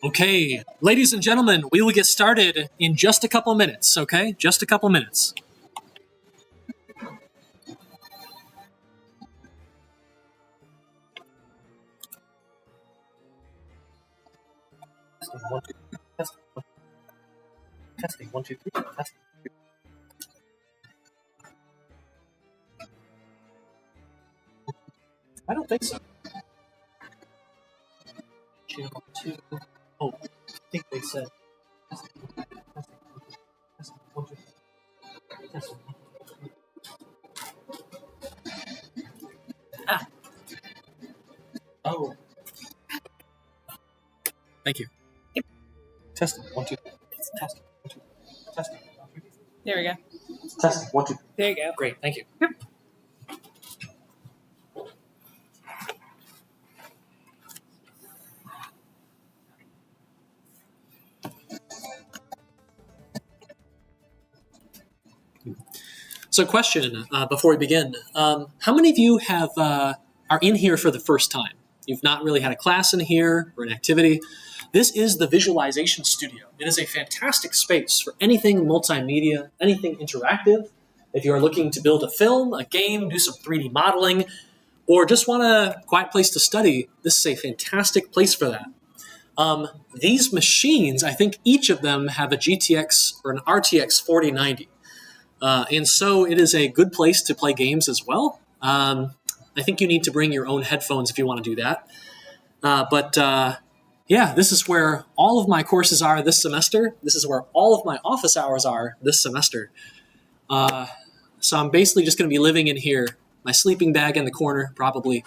Okay, ladies and gentlemen, we will get started in just a couple minutes, okay? Just a couple minutes. Testing, 1, 2, 3, testing. I don't think so. Channel 2. Oh, I think they said testing, testing, 1, 2, 3, testing. Ah. Oh. Thank you. Testing, 1, 2, 3. Testing, 1, 2, 3. Testing, 1, 2, 3. There we go. Testing, 1, 2, 3. There you go. Great, thank you. Yep. So, question before we begin: how many of you have are in here for the first time? You've not really had a class in here or an activity. This is the Visualization Studio. It is a fantastic space for anything multimedia, anything interactive. If you are looking to build a film, a game, do some 3D modeling, or just want a quiet place to study, this is a fantastic place for that. These machines, I think each of them have a GTX or an RTX 4090. And so it is a good place to play games as well. I think you need to bring your own headphones if you want to do that. Yeah, this is where all of my courses are this semester. This is where all of my office hours are this semester. So I'm basically just going to be living in here. My sleeping bag in the corner, probably,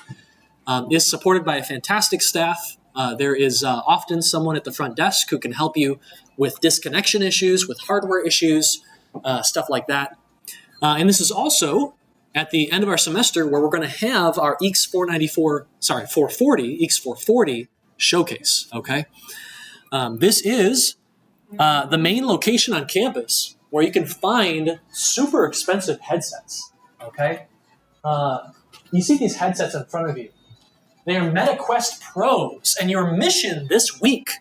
is supported by a fantastic staff. There is often someone at the front desk who can help you with disconnection issues, with hardware issues, stuff like that. And this is also at the end of our semester where we're going to have our EECS 440 EECS 440 showcase. Okay, this is the main location on campus where you can find super expensive headsets. Okay, you see these headsets in front of you. They are MetaQuest Pros, and your mission this week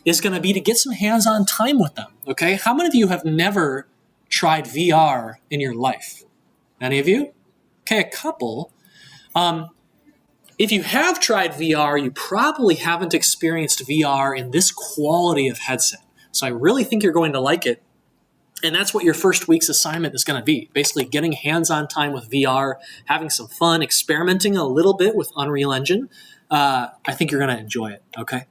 is going to be to get some hands-on time with them. Okay, how many of you have never tried VR in your life? Any of you? Okay, a couple. If you have tried VR, you probably haven't experienced VR in this quality of headset. So I really think you're going to like it. And that's what your first week's assignment is going to be. Basically getting hands-on time with VR, having some fun, experimenting a little bit with Unreal Engine. I think you're going to enjoy it, okay?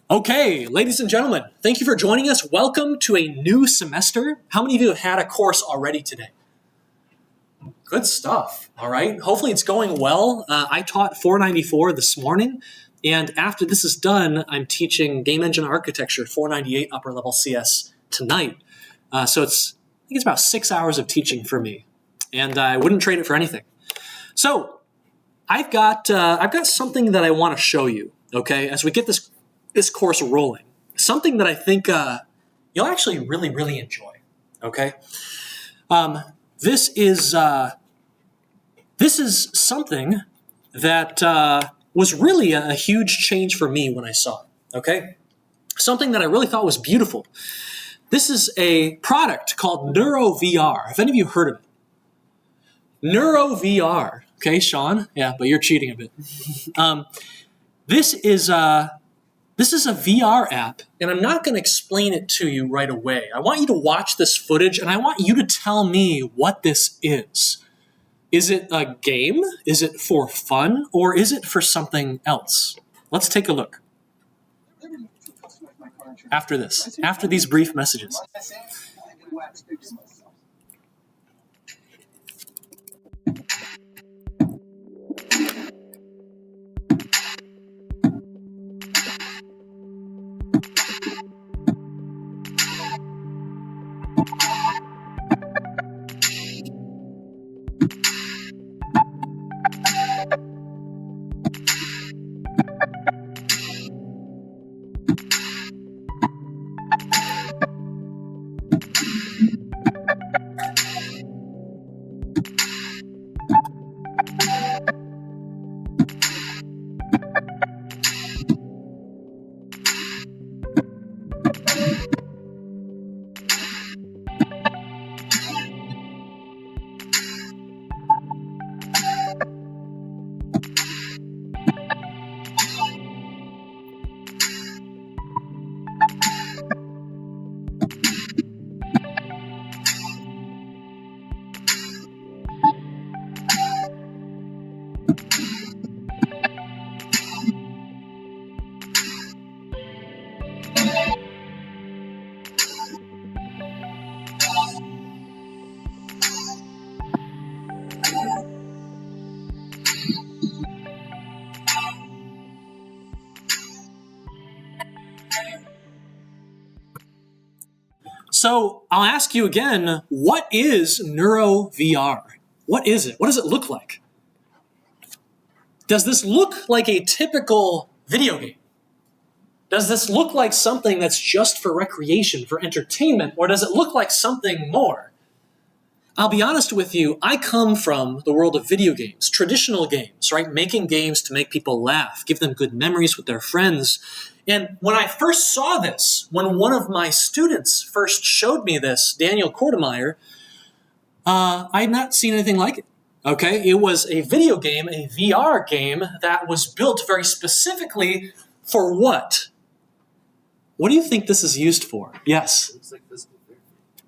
Okay, ladies and gentlemen, thank you for joining us. Welcome to a new semester. How many of you have had a course already today? Good stuff, all right? Hopefully it's going well. I taught 494 this morning, and after this is done, I'm teaching Game Engine Architecture 498 Upper Level CS tonight. So I think it's about 6 hours of teaching for me, and I wouldn't trade it for anything. So I've got something that I want to show you, okay, as we get this course rolling. Something that I think you'll actually really, really enjoy, okay? This is something that was really a huge change for me when I saw it, okay? Something that I really thought was beautiful. This is a product called NeuroVR. Have any of you heard of it? NeuroVR. Okay, Sean? Yeah, but you're cheating a bit. This is a VR app, and I'm not going to explain it to you right away. I want you to watch this footage, and I want you to tell me what this is. Is it a game? Is it for fun? Or is it for something else? Let's take a look. After this, after these brief messages. So I'll ask you again, what is neuro VR? What is it? What does it look like? Does this look like a typical video game? Does this look like something that's just for recreation, for entertainment, or does it look like something more? I'll be honest with you, I come from the world of video games, traditional games, right? Making games to make people laugh, give them good memories with their friends. And when I first saw this, when one of my students first showed me this, Daniel Kortemeyer, I had not seen anything like it. Okay, it was a video game, a VR game that was built very specifically for what? What do you think this is used for? Yes. Looks like physical therapy.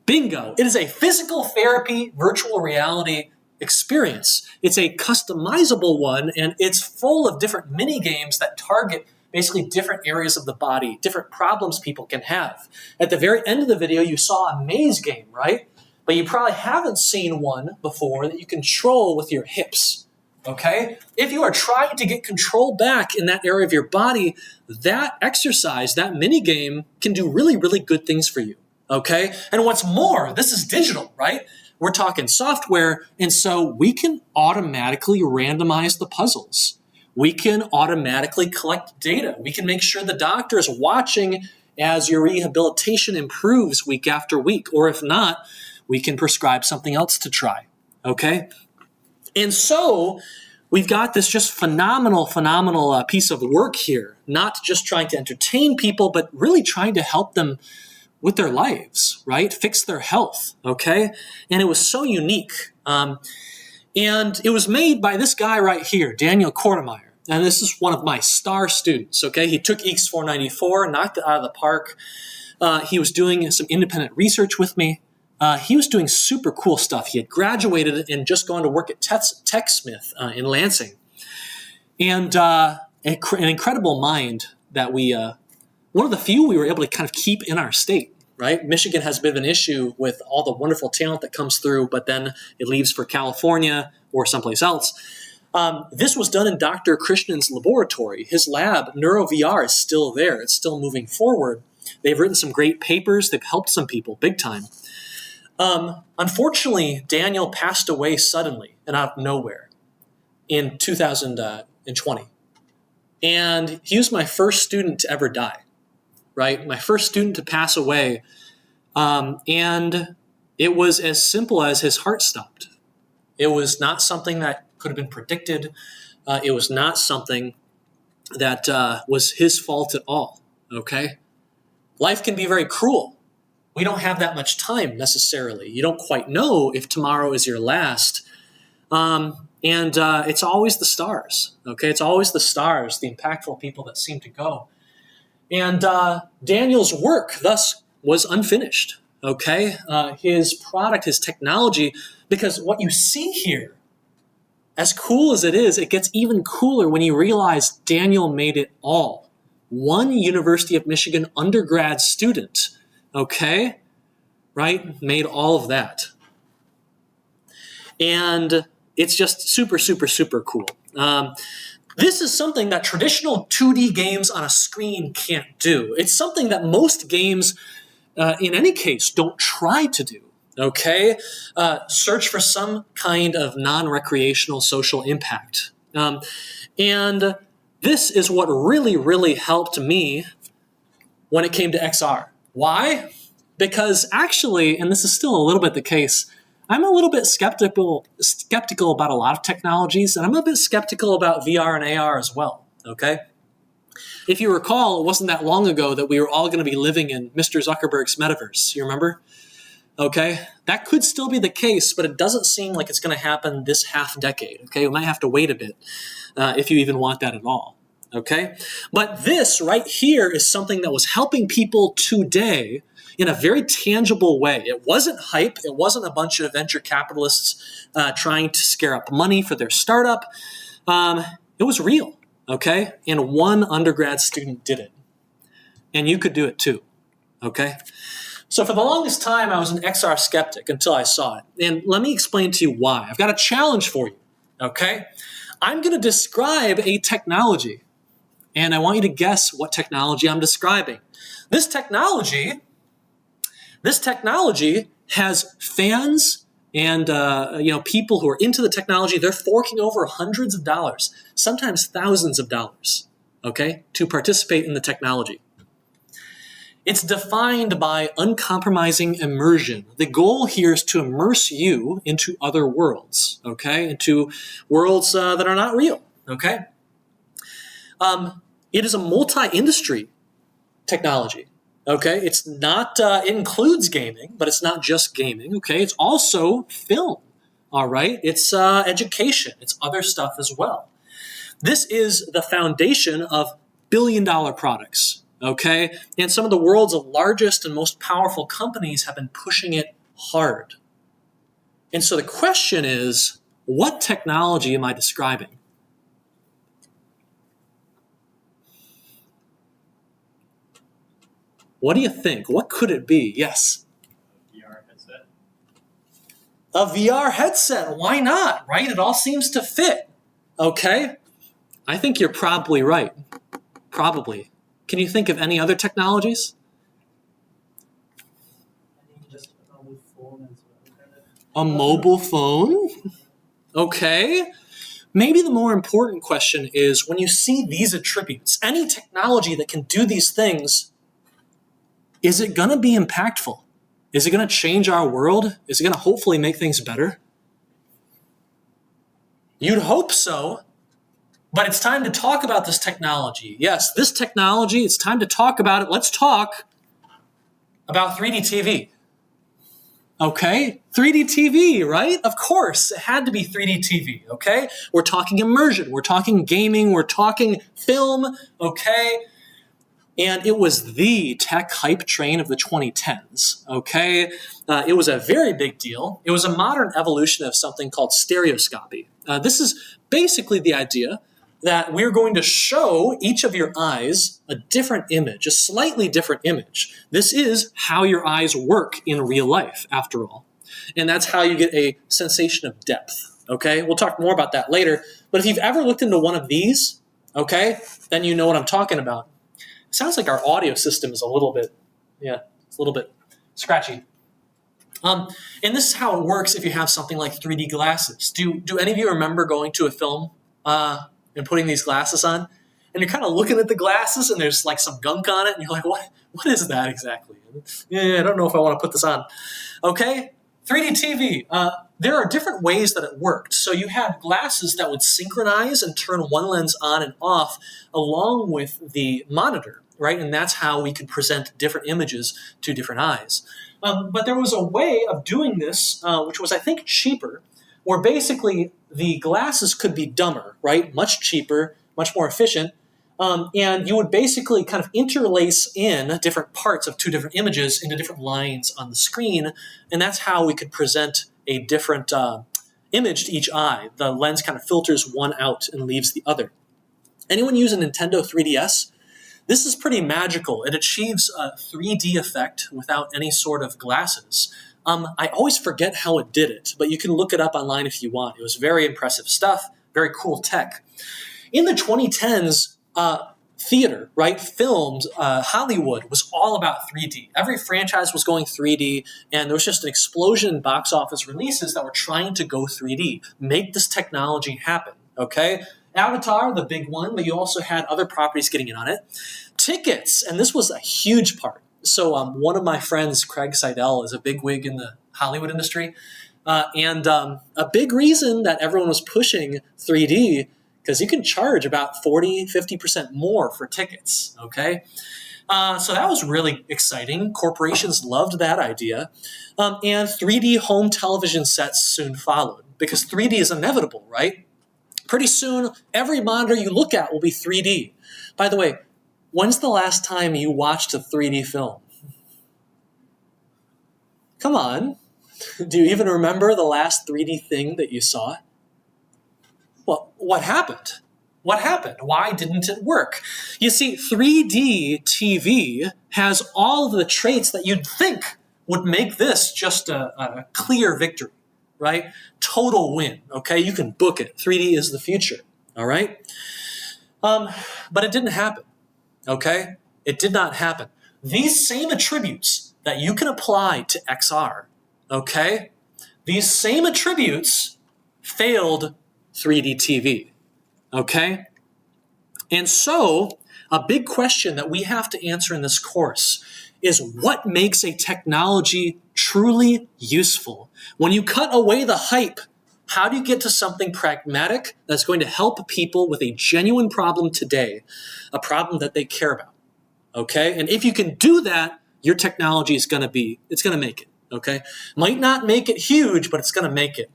Bingo. It is a physical therapy virtual reality experience. It's a customizable one, and it's full of different mini games that target basically different areas of the body, different problems people can have. At the very end of the video, you saw a maze game, right? But you probably haven't seen one before that you control with your hips, okay? If you are trying to get control back in that area of your body, that exercise, that mini game can do really, really good things for you, okay? And what's more, this is digital, right? We're talking software, and so we can automatically randomize the puzzles. We can automatically collect data. We can make sure the doctor is watching as your rehabilitation improves week after week, or if not, we can prescribe something else to try, okay? And so we've got this just phenomenal piece of work here, not just trying to entertain people, but really trying to help them with their lives, right? Fix their health, okay? And it was so unique. And it was made by this guy right here, Daniel Kortemeyer. And this is one of my star students, okay? He took EECS 494, knocked it out of the park. He was doing some independent research with me. He was doing super cool stuff. He had graduated and just gone to work at TechSmith in Lansing. And an incredible mind that one of the few we were able to kind of keep in our state, right? Michigan has a bit of an issue with all the wonderful talent that comes through, but then it leaves for California or someplace else. This was done in Dr. Krishnan's laboratory. His lab, NeuroVR, is still there. It's still moving forward. They've written some great papers. They've helped some people big time. Unfortunately, Daniel passed away suddenly and out of nowhere in 2020. And he was my first student to ever die, right? My first student to pass away. And it was as simple as his heart stopped. It was not something that could have been predicted. It was not something that was his fault at all, okay? Life can be very cruel. We don't have that much time necessarily. You don't quite know if tomorrow is your last. And it's always the stars, okay? It's always the stars, the impactful people that seem to go. And Daniel's work thus was unfinished, okay? His product, his technology, because what you see here, as cool as it is, it gets even cooler when you realize Daniel made it all. One University of Michigan undergrad student, okay, right, made all of that. And it's just super, super, super cool. This is something that traditional 2D games on a screen can't do. It's something that most games, in any case, don't try to do. Okay, search for some kind of non-recreational social impact. And this is what really, really helped me when it came to XR. Why? Because actually, and this is still a little bit the case, I'm a little bit skeptical about a lot of technologies, and I'm a bit skeptical about VR and AR as well, okay? If you recall, it wasn't that long ago that we were all going to be living in Mr. Zuckerberg's metaverse. You remember? Okay, that could still be the case, but it doesn't seem like it's going to happen this half decade. Okay, we might have to wait a bit if you even want that at all. Okay, but this right here is something that was helping people today in a very tangible way. It wasn't hype. It wasn't a bunch of venture capitalists trying to scare up money for their startup. It was real. Okay, and one undergrad student did it, and you could do it too. Okay. So for the longest time, I was an XR skeptic until I saw it. And let me explain to you why. I've got a challenge for you, okay? I'm going to describe a technology, and I want you to guess what technology I'm describing. This technology This technology has fans and people who are into the technology. They're forking over hundreds of dollars, sometimes thousands of dollars, okay, to participate in the technology. It's defined by uncompromising immersion. The goal here is to immerse you into other worlds, okay, into worlds that are not real, okay? It is a multi-industry technology, okay? It's not, it includes gaming, but it's not just gaming, okay? It's also film, all right? It's education. It's other stuff as well. This is the foundation of billion-dollar products, okay? And some of the world's largest and most powerful companies have been pushing it hard. And so the question is, what technology am I describing? What do you think? What could it be? Yes? VR headset. A VR headset. Why not, right? It all seems to fit, okay? I think you're probably right. Probably. Can you think of any other technologies? I think just a mobile phone as well. A mobile phone? Okay. Maybe the more important question is, when you see these attributes, any technology that can do these things, is it going to be impactful? Is it going to change our world? Is it going to hopefully make things better? You'd hope so. But it's time to talk about this technology. Yes, this technology, it's time to talk about it. Let's talk about 3D TV. Okay, 3D TV, right? Of course, it had to be 3D TV, okay? We're talking immersion, we're talking gaming, we're talking film, okay? And it was the tech hype train of the 2010s, okay? It was a very big deal. It was a modern evolution of something called stereoscopy. This is basically the idea that we're going to show each of your eyes a different image, a slightly different image. This is how your eyes work in real life, after all. And that's how you get a sensation of depth, okay? We'll talk more about that later. But if you've ever looked into one of these, okay, then you know what I'm talking about. It sounds like our audio system is a little bit, it's a little bit scratchy. And this is how it works if you have something like 3D glasses. Do any of you remember going to a film and putting these glasses on, and you're kind of looking at the glasses and there's like some gunk on it and you're like, what is that exactly? Yeah, I don't know if I want to put this on. Okay, 3D TV. There are different ways that it worked. So you had glasses that would synchronize and turn one lens on and off along with the monitor, right? And that's how we could present different images to different eyes. But there was a way of doing this, which was, I think, cheaper, where basically the glasses could be dumber, right? Much cheaper, much more efficient. And you would basically kind of interlace in different parts of two different images into different lines on the screen. And that's how we could present a different image to each eye. The lens kind of filters one out and leaves the other. Anyone use a Nintendo 3DS? This is pretty magical. It achieves a 3D effect without any sort of glasses. I always forget how it did it, but you can look it up online if you want. It was very impressive stuff, very cool tech. In the 2010s, theater, right, films, Hollywood was all about 3D. Every franchise was going 3D, and there was just an explosion in box office releases that were trying to go 3D, make this technology happen, okay? Avatar, the big one, but you also had other properties getting in on it. Tickets, and this was a huge part. So one of my friends, Craig Seidel, is a bigwig in the Hollywood industry. And a big reason that everyone was pushing 3D, because you can charge about 40, 50% more for tickets, okay? So that was really exciting. Corporations loved that idea. And 3D home television sets soon followed, because 3D is inevitable, right? Pretty soon, every monitor you look at will be 3D. By the way, when's the last time you watched a 3D film? Come on. Do you even remember the last 3D thing that you saw? Well, what happened? What happened? Why didn't it work? You see, 3D TV has all of the traits that you'd think would make this just a clear victory, right? Total win, okay? You can book it. 3D is the future, all right? But it didn't happen, okay? It did not happen. These same attributes that you can apply to XR, okay? These same attributes failed 3D TV, okay? And so, a big question that we have to answer in this course is what makes a technology truly useful? When you cut away the hype, how do you get to something pragmatic that's going to help people with a genuine problem today, a problem that they care about, okay? And if you can do that, your technology is going to make it, okay? Might not make it huge, but it's going to make it.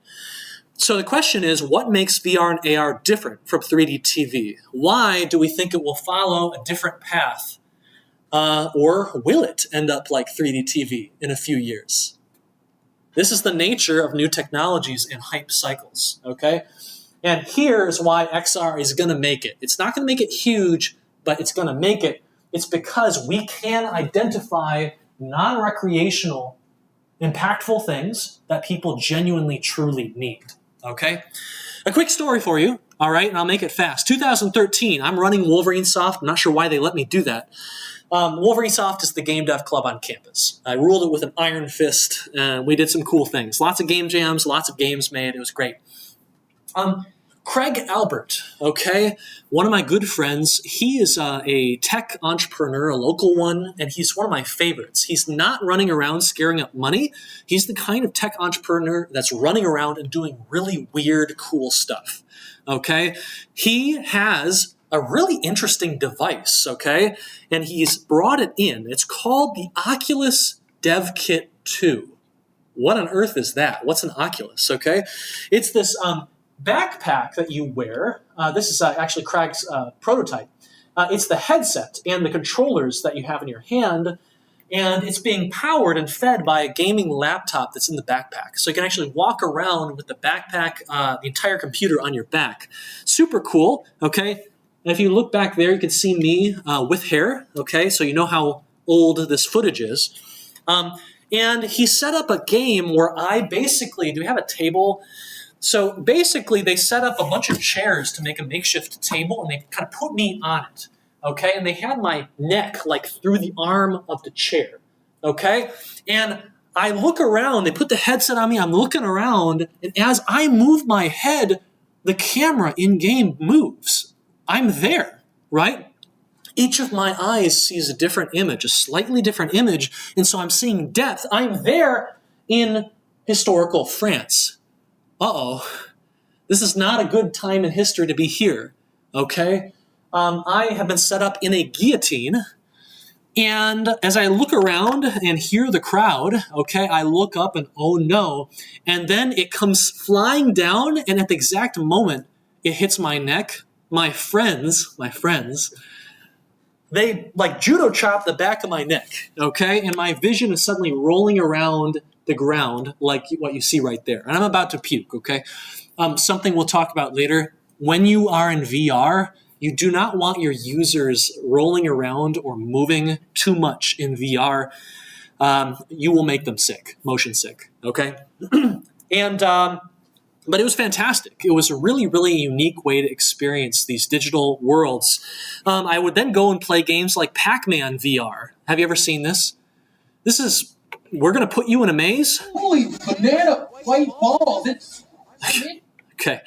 So the question is, what makes VR and AR different from 3D TV? Why do we think it will follow a different path? Or will it end up like 3D TV in a few years? This is the nature of new technologies and hype cycles, okay? And here's why XR is going to make it. It's not going to make it huge, but it's going to make it. It's because we can identify non-recreational, impactful things that people genuinely, truly need. Okay? A quick story for you, all right, and I'll make it fast. 2013, I'm running Wolverine Soft. I'm not sure why they let me do that. Wolverine Soft is the game dev club on campus. I ruled it with an iron fist, and we did some cool things. Lots of game jams, lots of games made. It was great. Craig Albert, okay, one of my good friends, he is a tech entrepreneur, a local one, and he's one of my favorites. He's not running around scaring up money. He's the kind of tech entrepreneur that's running around and doing really weird, cool stuff, okay? He has a really interesting device, okay, and he's brought it in. It's called the Oculus Dev Kit 2. What on earth is that? What's an Oculus, okay? It's this backpack that you wear. This is actually Craig's prototype. It's the headset and the controllers that you have in your hand, and it's being powered and fed by a gaming laptop that's in the backpack. So you can actually walk around with the backpack, the entire computer on your back. Super cool, okay? And if you look back there, you can see me with hair, okay? So you know how old this footage is. And he set up a game where I basically, do we have a table? So basically, they set up a bunch of chairs to make a makeshift table, and they kind of put me on it, okay? And they had my neck, like, through the arm of the chair, okay? And I look around, they put the headset on me, I'm looking around, and as I move my head, the camera in-game moves. I'm there, right? Each of my eyes sees a different image, a slightly different image, and so I'm seeing depth. I'm there in historical France. Uh-oh, this is not a good time in history to be here, okay? I have been set up in a guillotine, and as I look around and hear the crowd, okay, I look up and oh no, and then it comes flying down, and at the exact moment it hits my neck, my friends, they like judo chop the back of my neck, okay? And my vision is suddenly rolling around the ground like what you see right there. And I'm about to puke, okay? Something we'll talk about later. When you are in VR, you do not want your users rolling around or moving too much in VR. You will make them sick, motion sick, okay? But it was fantastic. It was a really, really unique way to experience these digital worlds. I would then go and play games like Pac-Man VR. Have you ever seen this? We're going to put you in a maze. Holy banana white balls. Okay.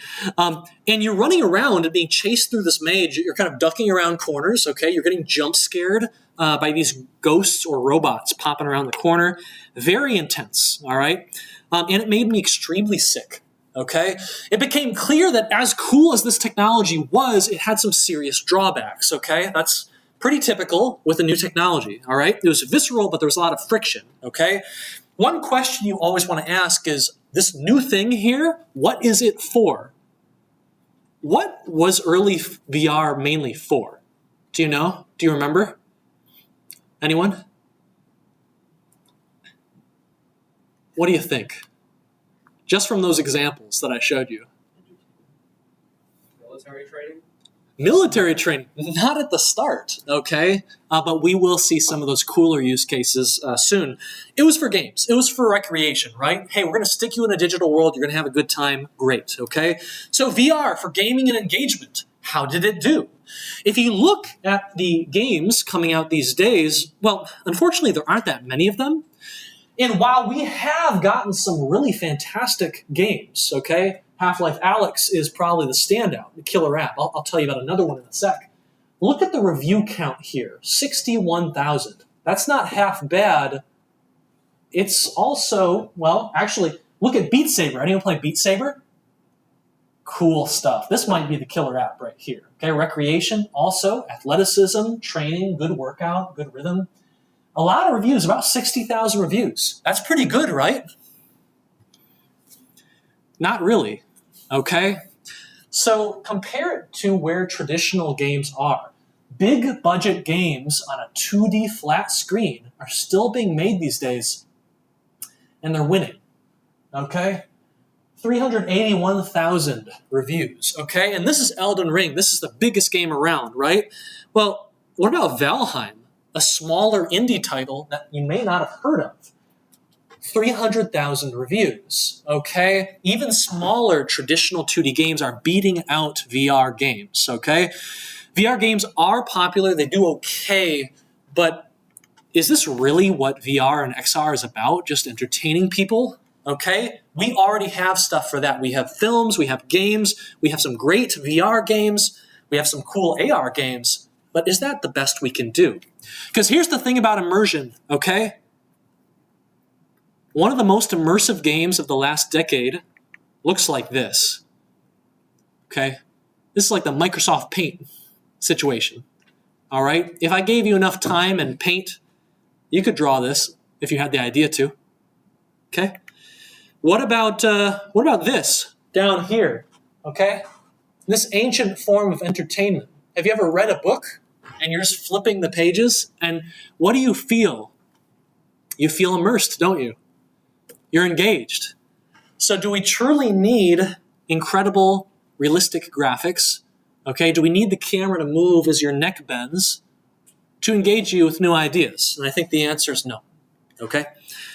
And you're running around and being chased through this maze. You're kind of ducking around corners, okay? You're getting jump scared by these ghosts or robots popping around the corner. Very intense, all right? And it made me extremely sick. Okay, it became clear that as cool as this technology was, it had some serious drawbacks, okay? That's pretty typical with a new technology, all right? It was visceral, but there was a lot of friction, okay? One question you always want to ask is, this new thing here, what is it for? What was early VR mainly for? Do you know? Do you remember? Anyone? What do you think? Just from those examples that I showed you. Military training? Military training, not at the start, okay? But we will see some of those cooler use cases soon. It was for games. It was for recreation, right? Hey, we're going to stick you in a digital world. You're going to have a good time. Great, okay? So VR for gaming and engagement. How did it do? If you look at the games coming out these days, well, unfortunately, there aren't that many of them. And while we have gotten some really fantastic games, okay, Half-Life Alyx is probably the standout, the killer app. I'll tell you about another one in a sec. Look at the review count here, 61,000. That's not half bad. It's also, well, actually, look at Beat Saber. Anyone play Beat Saber? Cool stuff. This might be the killer app right here. Okay, recreation, also, athleticism, training, good workout, good rhythm. A lot of reviews, about 60,000 reviews. That's pretty good, right? Not really, okay? So compare it to where traditional games are. Big budget games on a 2D flat screen are still being made these days, and they're winning, okay? 381,000 reviews, okay? And this is Elden Ring. This is the biggest game around, right? Well, what about Valheim? A smaller indie title that you may not have heard of. 300,000 reviews, okay? Even smaller traditional 2D games are beating out VR games, okay? VR games are popular, they do okay, but is this really what VR and XR is about? Just entertaining people, okay? We already have stuff for that. We have films, we have games, we have some great VR games, we have some cool AR games, but is that the best we can do? Because here's the thing about immersion, okay? One of the most immersive games of the last decade looks like this, okay? This is like the Microsoft Paint situation, all right? If I gave you enough time and paint, you could draw this if you had the idea to, okay? What about this down here, okay? This ancient form of entertainment. Have you ever read a book and you're just flipping the pages? And what do you feel? You feel immersed, don't you? You're engaged. So do we truly need incredible, realistic graphics? Okay, do we need the camera to move as your neck bends to engage you with new ideas? And I think the answer is no, okay?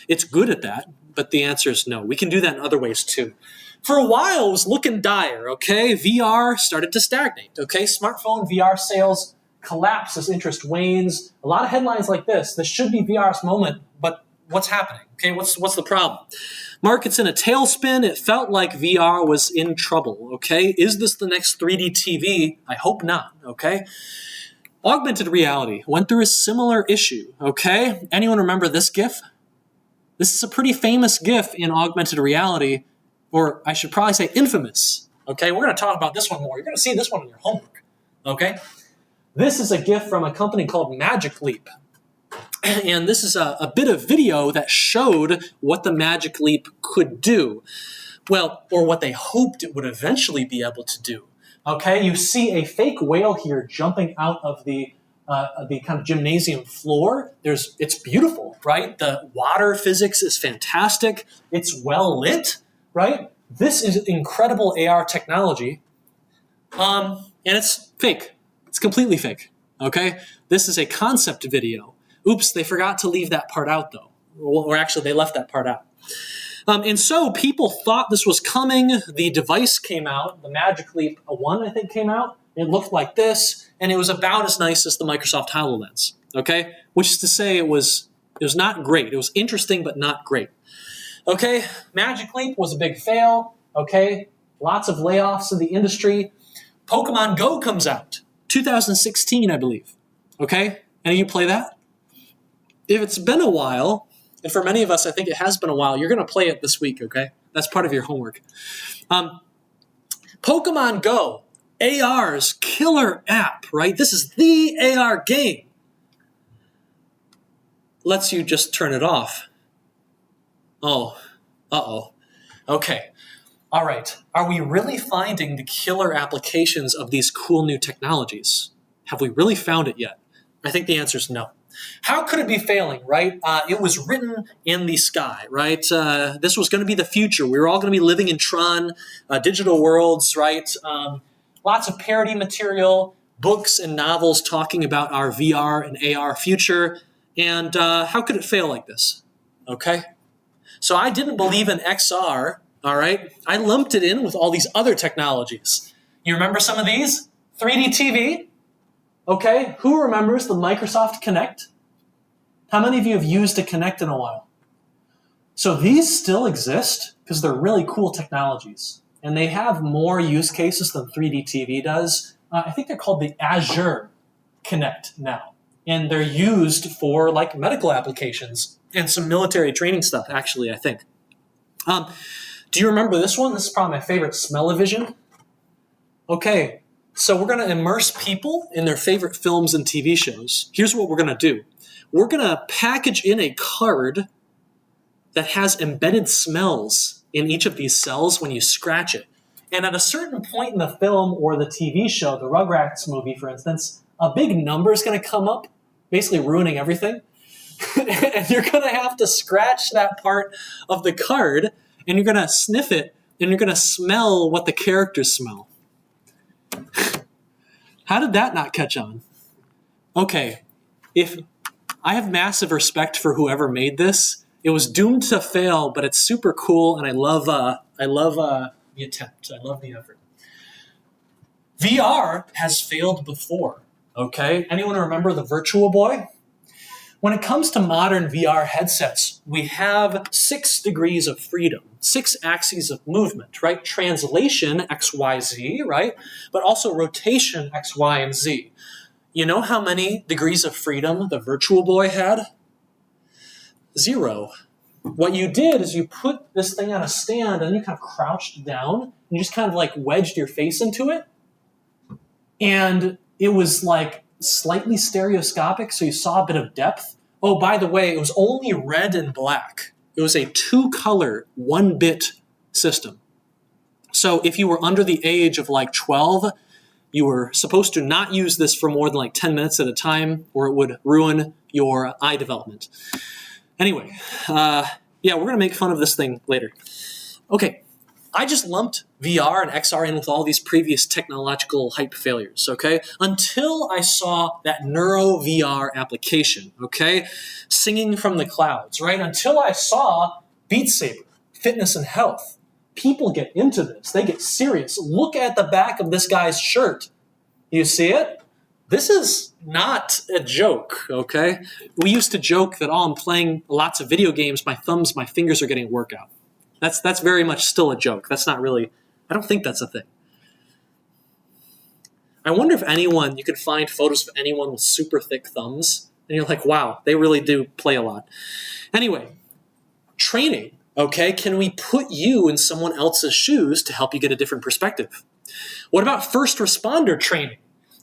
It's good at that, but the answer is no. We can do that in other ways too. For a while, it was looking dire, okay? VR started to stagnate, okay? Smartphone VR sales collapse as interest wanes. A lot of headlines like this. This should be VR's moment, but what's happening? Okay, what's the problem? Market's in a tailspin. It felt like VR was in trouble, okay? Is this the next 3D TV? I hope not, okay? Augmented reality went through a similar issue, okay? Anyone remember this GIF? This is a pretty famous GIF in augmented reality, or I should probably say infamous, okay? We're going to talk about this one more. You're going to see this one in your homework, okay? This is a GIF from a company called Magic Leap. And this is a bit of video that showed what the Magic Leap could do. Well, or what they hoped it would eventually be able to do. Okay, you see a fake whale here jumping out of the kind of gymnasium floor. It's beautiful, right? The water physics is fantastic. It's well lit, right? This is incredible AR technology. And it's fake. It's completely fake, okay? This is a concept video. Oops, they forgot to leave that part out, though. Or actually, they left that part out. And so people thought this was coming. The device came out. The Magic Leap 1, I think, came out. It looked like this, and it was about as nice as the Microsoft HoloLens, okay? Which is to say it was not great. It was interesting, but not great. Okay, Magic Leap was a big fail, okay? Lots of layoffs in the industry. Pokemon Go comes out, 2016, I believe, okay? Any of you play that? If it's been a while, and for many of us, I think it has been a while, you're going to play it this week, okay? That's part of your homework. Pokemon Go, AR's killer app, right? This is the AR game. Lets you just turn it off. Oh, uh-oh. Okay, all right. Are we really finding the killer applications of these cool new technologies? Have we really found it yet? I think the answer is no. How could it be failing, right? It was written in the sky, right? This was going to be the future. We were all going to be living in Tron, digital worlds, right? Lots of parody material, books and novels talking about our VR and AR future. And how could it fail like this? Okay? So I didn't believe in XR, all right? I lumped it in with all these other technologies. You remember some of these? 3D TV? Okay, who remembers the Microsoft Kinect? How many of you have used a Kinect in a while? So these still exist because they're really cool technologies. And they have more use cases than 3D TV does. I think they're called the Azure Connect now. And they're used for like medical applications and some military training stuff, actually, I think. Do you remember this one? This is probably my favorite, Smell-O-Vision. Okay, so we're going to immerse people in their favorite films and TV shows. Here's what we're going to do. We're going to package in a card that has embedded smells in each of these cells when you scratch it. And at a certain point in the film or the TV show, the Rugrats movie, for instance, a big number is going to come up, basically ruining everything. And you're going to have to scratch that part of the card, and you're going to sniff it, and you're going to smell what the characters smell. How did that not catch on? Okay, if I have massive respect for whoever made this. It was doomed to fail, but it's super cool, and I love the attempt. I love the effort. VR has failed before. Okay, anyone remember the Virtual Boy? When it comes to modern VR headsets, we have 6 degrees of freedom, 6 axes of movement, right? Translation, X, Y, Z, right? But also rotation, X, Y, and Z. You know how many degrees of freedom the Virtual Boy had? 0. What you did is you put this thing on a stand and you kind of crouched down and you just kind of like wedged your face into it. And it was like slightly stereoscopic, so you saw a bit of depth. Oh, by the way, it was only red and black. It was a 2-color, 1-bit system. So if you were under the age of like 12, you were supposed to not use this for more than like 10 minutes at a time, or it would ruin your eye development. Anyway, yeah, we're going to make fun of this thing later. Okay, I just lumped VR and XR in with all these previous technological hype failures, okay? Until I saw that Neuro VR application, okay? Singing from the clouds, right? Until I saw Beat Saber, fitness and health. People get into this. They get serious. Look at the back of this guy's shirt. You see it? This is not a joke, okay? We used to joke that, oh, I'm playing lots of video games, my fingers are getting a workout. That's very much still a joke. That's not really, I don't think that's a thing. I wonder if you could find photos of anyone with super thick thumbs, and you're like, wow, they really do play a lot. Anyway, training, okay? Can we put you in someone else's shoes to help you get a different perspective? What about first responder training?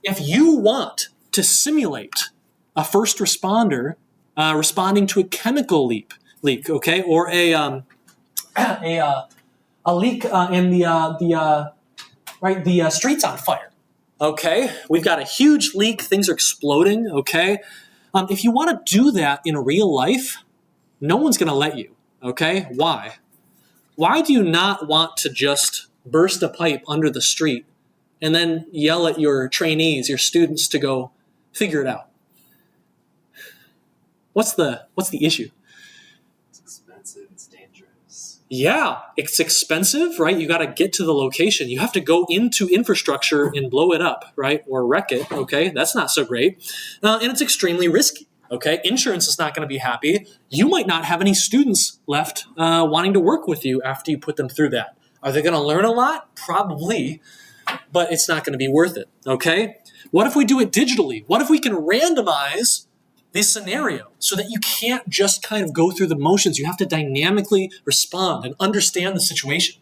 If you want to simulate a first responder responding to a chemical leak, okay, or a leak in the streets on fire. Okay, we've got a huge leak. Things are exploding. Okay, if you want to do that in real life, no one's going to let you. Okay, why? Why do you not want to just burst a pipe under the street and then yell at your trainees, your students, to go figure it out? What's the issue? Yeah, it's expensive, right? You got to get to the location. You have to go into infrastructure and blow it up, right? Or wreck it, okay? That's not so great. And it's extremely risky, okay? Insurance is not going to be happy. You might not have any students left wanting to work with you after you put them through that. Are they going to learn a lot? Probably, but it's not going to be worth it, okay? What if we do it digitally? What if we can randomize this scenario so that you can't just kind of go through the motions? You have to dynamically respond and understand the situation.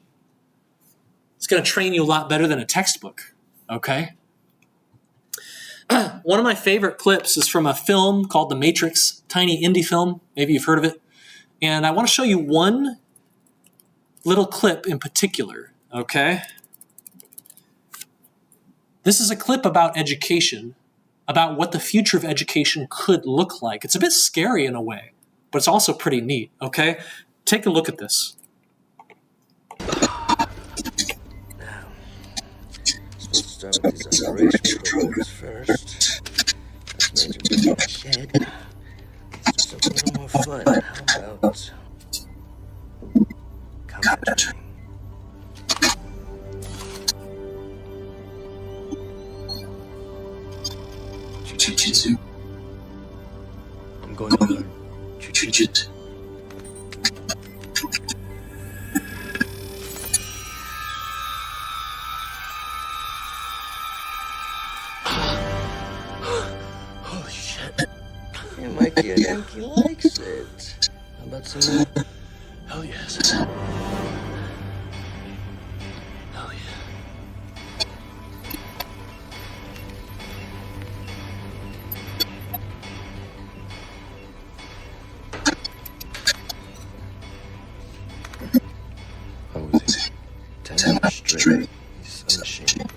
It's going to train you a lot better than a textbook, okay? One of my favorite clips is from a film called The Matrix, tiny indie film. Maybe you've heard of it. And I want to show you one little clip in particular, okay? This is a clip about education, about what the future of education could look like. It's a bit scary in a way, but it's also pretty neat, okay? Take a look at this. Now, supposed to start with these operational programs first. Let's make a shed. Just a little more fun. How about combat training? Jiu-jitsu. I'm going to learn Jiu-jitsu. I think he likes it. How about some more? Hell yes. Hell yeah. How was it? 10 hours straight. He's a machine.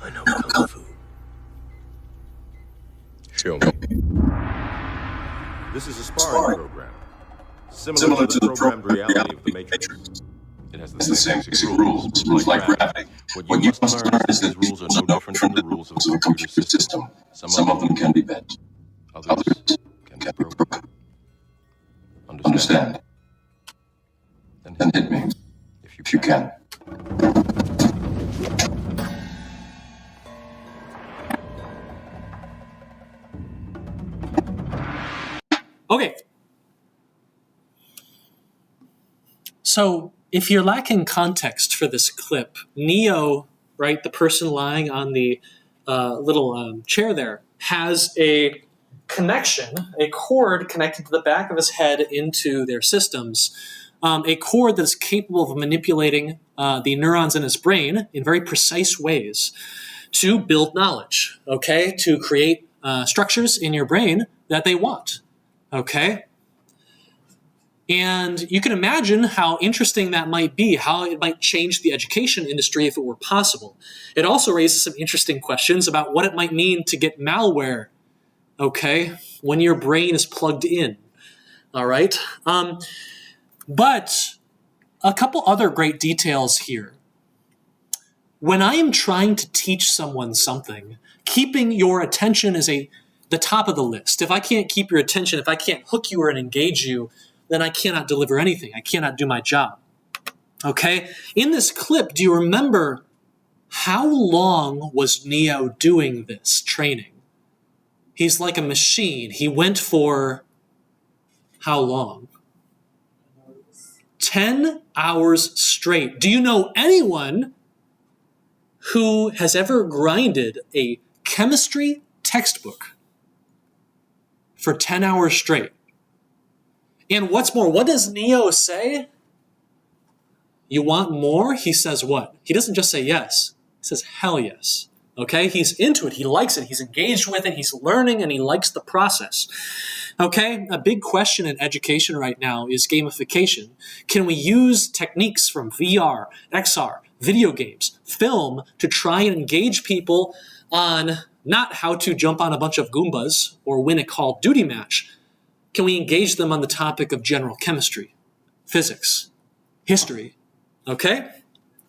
I know kung fu. Show me. This is a sparring program, similar to the programmed reality of the Matrix. It has the same basic rules, like gravity. What you must learn is that these rules are no different from the rules of a computer system. Some of them can be bent, others can be broken. Understand? Then hit me, if you can. Okay. So if you're lacking context for this clip, Neo, right, the person lying on the little chair there, has a connection, a cord connected to the back of his head into their systems, a cord that is capable of manipulating the neurons in his brain in very precise ways to build knowledge, okay, to create structures in your brain that they want. Okay? And you can imagine how interesting that might be, how it might change the education industry if it were possible. It also raises some interesting questions about what it might mean to get malware, okay, when your brain is plugged in. All right? But a couple other great details here. When I am trying to teach someone something, keeping your attention is the top of the list. If I can't keep your attention, if I can't hook you or engage you, then I cannot deliver anything. I cannot do my job. Okay? In this clip, do you remember how long was Neo doing this training? He's like a machine. He went for how long? 10 hours straight. Do you know anyone who has ever grinded a chemistry textbook for 10 hours straight? And what's more, what does Neo say? You want more? He says what? He doesn't just say yes. He says hell yes. Okay? He's into it. He likes it. He's engaged with it. He's learning and he likes the process. Okay? A big question in education right now is gamification. Can we use techniques from VR, XR, video games, film to try and engage people on not how to jump on a bunch of Goombas or win a Call of Duty match? Can we engage them on the topic of general chemistry, physics, history? Okay?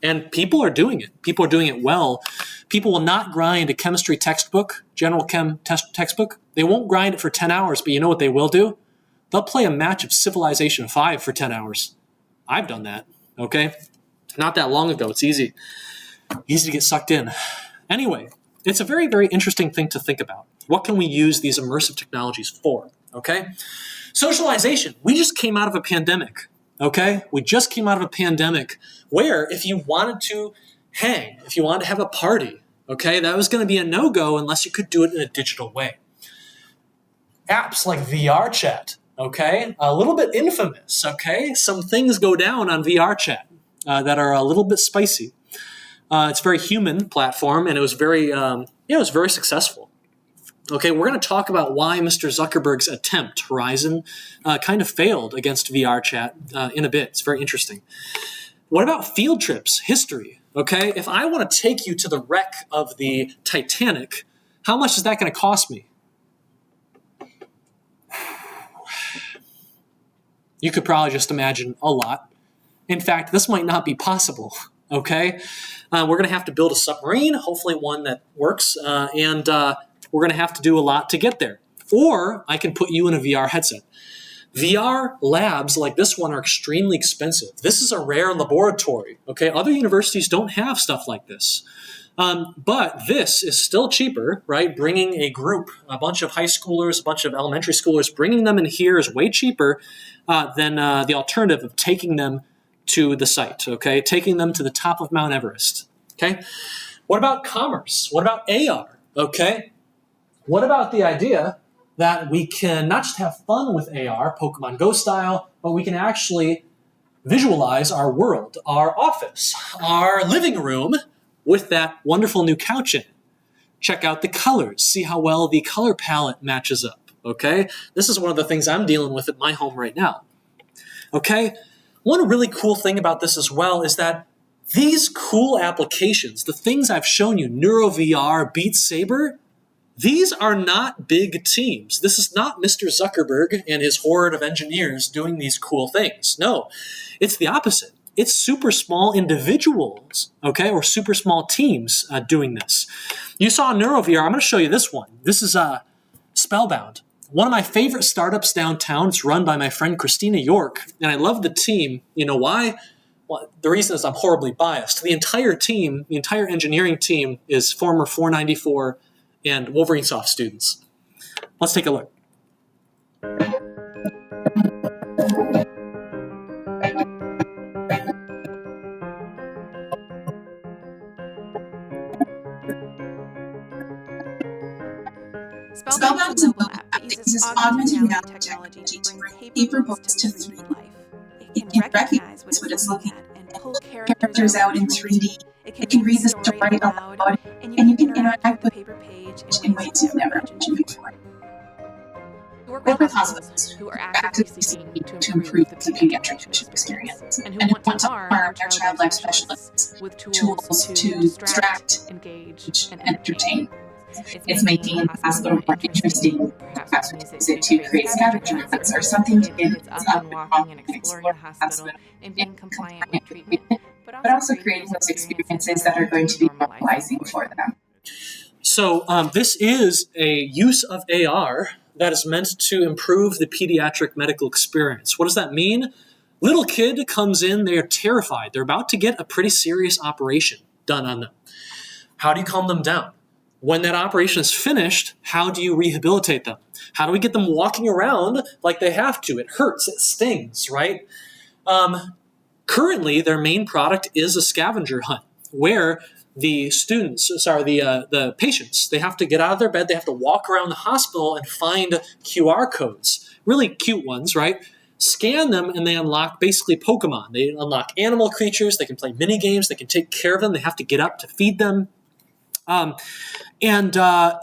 And people are doing it. People are doing it well. People will not grind a chemistry textbook, general chem textbook. They won't grind it for 10 hours, but you know what they will do? They'll play a match of Civilization 5 for 10 hours. I've done that, okay? Not that long ago. It's easy to get sucked in. Anyway, it's a very, very interesting thing to think about. What can we use these immersive technologies for, okay? Socialization. We just came out of a pandemic, okay? We just came out of a pandemic where if you wanted to hang, if you wanted to have a party, okay, that was going to be a no-go unless you could do it in a digital way. Apps like VR chat, okay? A little bit infamous, okay? Some things go down on VR chat that are a little bit spicy. It's a very human platform, and it was very successful. Okay, we're going to talk about why Mr. Zuckerberg's attempt, Horizon, kind of failed against VR chat in a bit. It's very interesting. What about field trips, history? Okay, if I want to take you to the wreck of the Titanic, how much is that going to cost me? You could probably just imagine a lot. In fact, this might not be possible, okay? We're going to have to build a submarine, hopefully one that works, and we're going to have to do a lot to get there. Or I can put you in a VR headset. VR labs like this one are extremely expensive. This is a rare laboratory, okay? Other universities don't have stuff like this. But this is still cheaper, right? Bringing a group, a bunch of high schoolers, a bunch of elementary schoolers, bringing them in here is way cheaper than the alternative of taking them to the site, okay? Taking them to the top of Mount Everest, okay? What about commerce? What about AR, okay? What about the idea that we can not just have fun with AR, Pokemon Go style, but we can actually visualize our world, our office, our living room with that wonderful new couch in it. Check out the colors, see how well the color palette matches up, okay? This is one of the things I'm dealing with at my home right now, okay? One really cool thing about this as well is that these cool applications, the things I've shown you, NeuroVR, Beat Saber, these are not big teams. This is not Mr. Zuckerberg and his horde of engineers doing these cool things. No, it's the opposite. It's super small individuals, okay, or super small teams doing this. You saw NeuroVR. I'm going to show you this one. This is Spellbound. One of my favorite startups downtown. It's run by my friend Christina York, and I love the team. You know why? Well, the reason is I'm horribly biased. The entire team, the entire engineering team is former 494 and Wolverine Soft students. Let's take a look. Spellbound is a mobile app that uses augmented reality technology to bring paper books to 3D life. It can recognize what it's looking at and pull characters out in 3D. It can read the story out loud, and you can interact with the paper page in ways you've never imagined before. We work with hospitals who are actively seeking to improve the pediatric patient experience and who want to arm our child life specialists with tools to distract, engage, and entertain. It's making the hospital more interesting, perhaps use it to create scavenger hunts or something to get kids up and walking and exploring the hospital and being compliant with treatment, but also creating those experiences that are going to be normalizing for them. So this is a use of AR that is meant to improve the pediatric medical experience. What does that mean? Little kid comes in, they're terrified. They're about to get a pretty serious operation done on them. How do you calm them down? When that operation is finished, how do you rehabilitate them? How do we get them walking around like they have to? It hurts, it stings, right? Currently, their main product is a scavenger hunt where the patients, they have to get out of their bed, they have to walk around the hospital and find QR codes, really cute ones, right? Scan them and they unlock basically Pokemon. They unlock animal creatures, they can play mini games, they can take care of them, they have to get up to feed them. And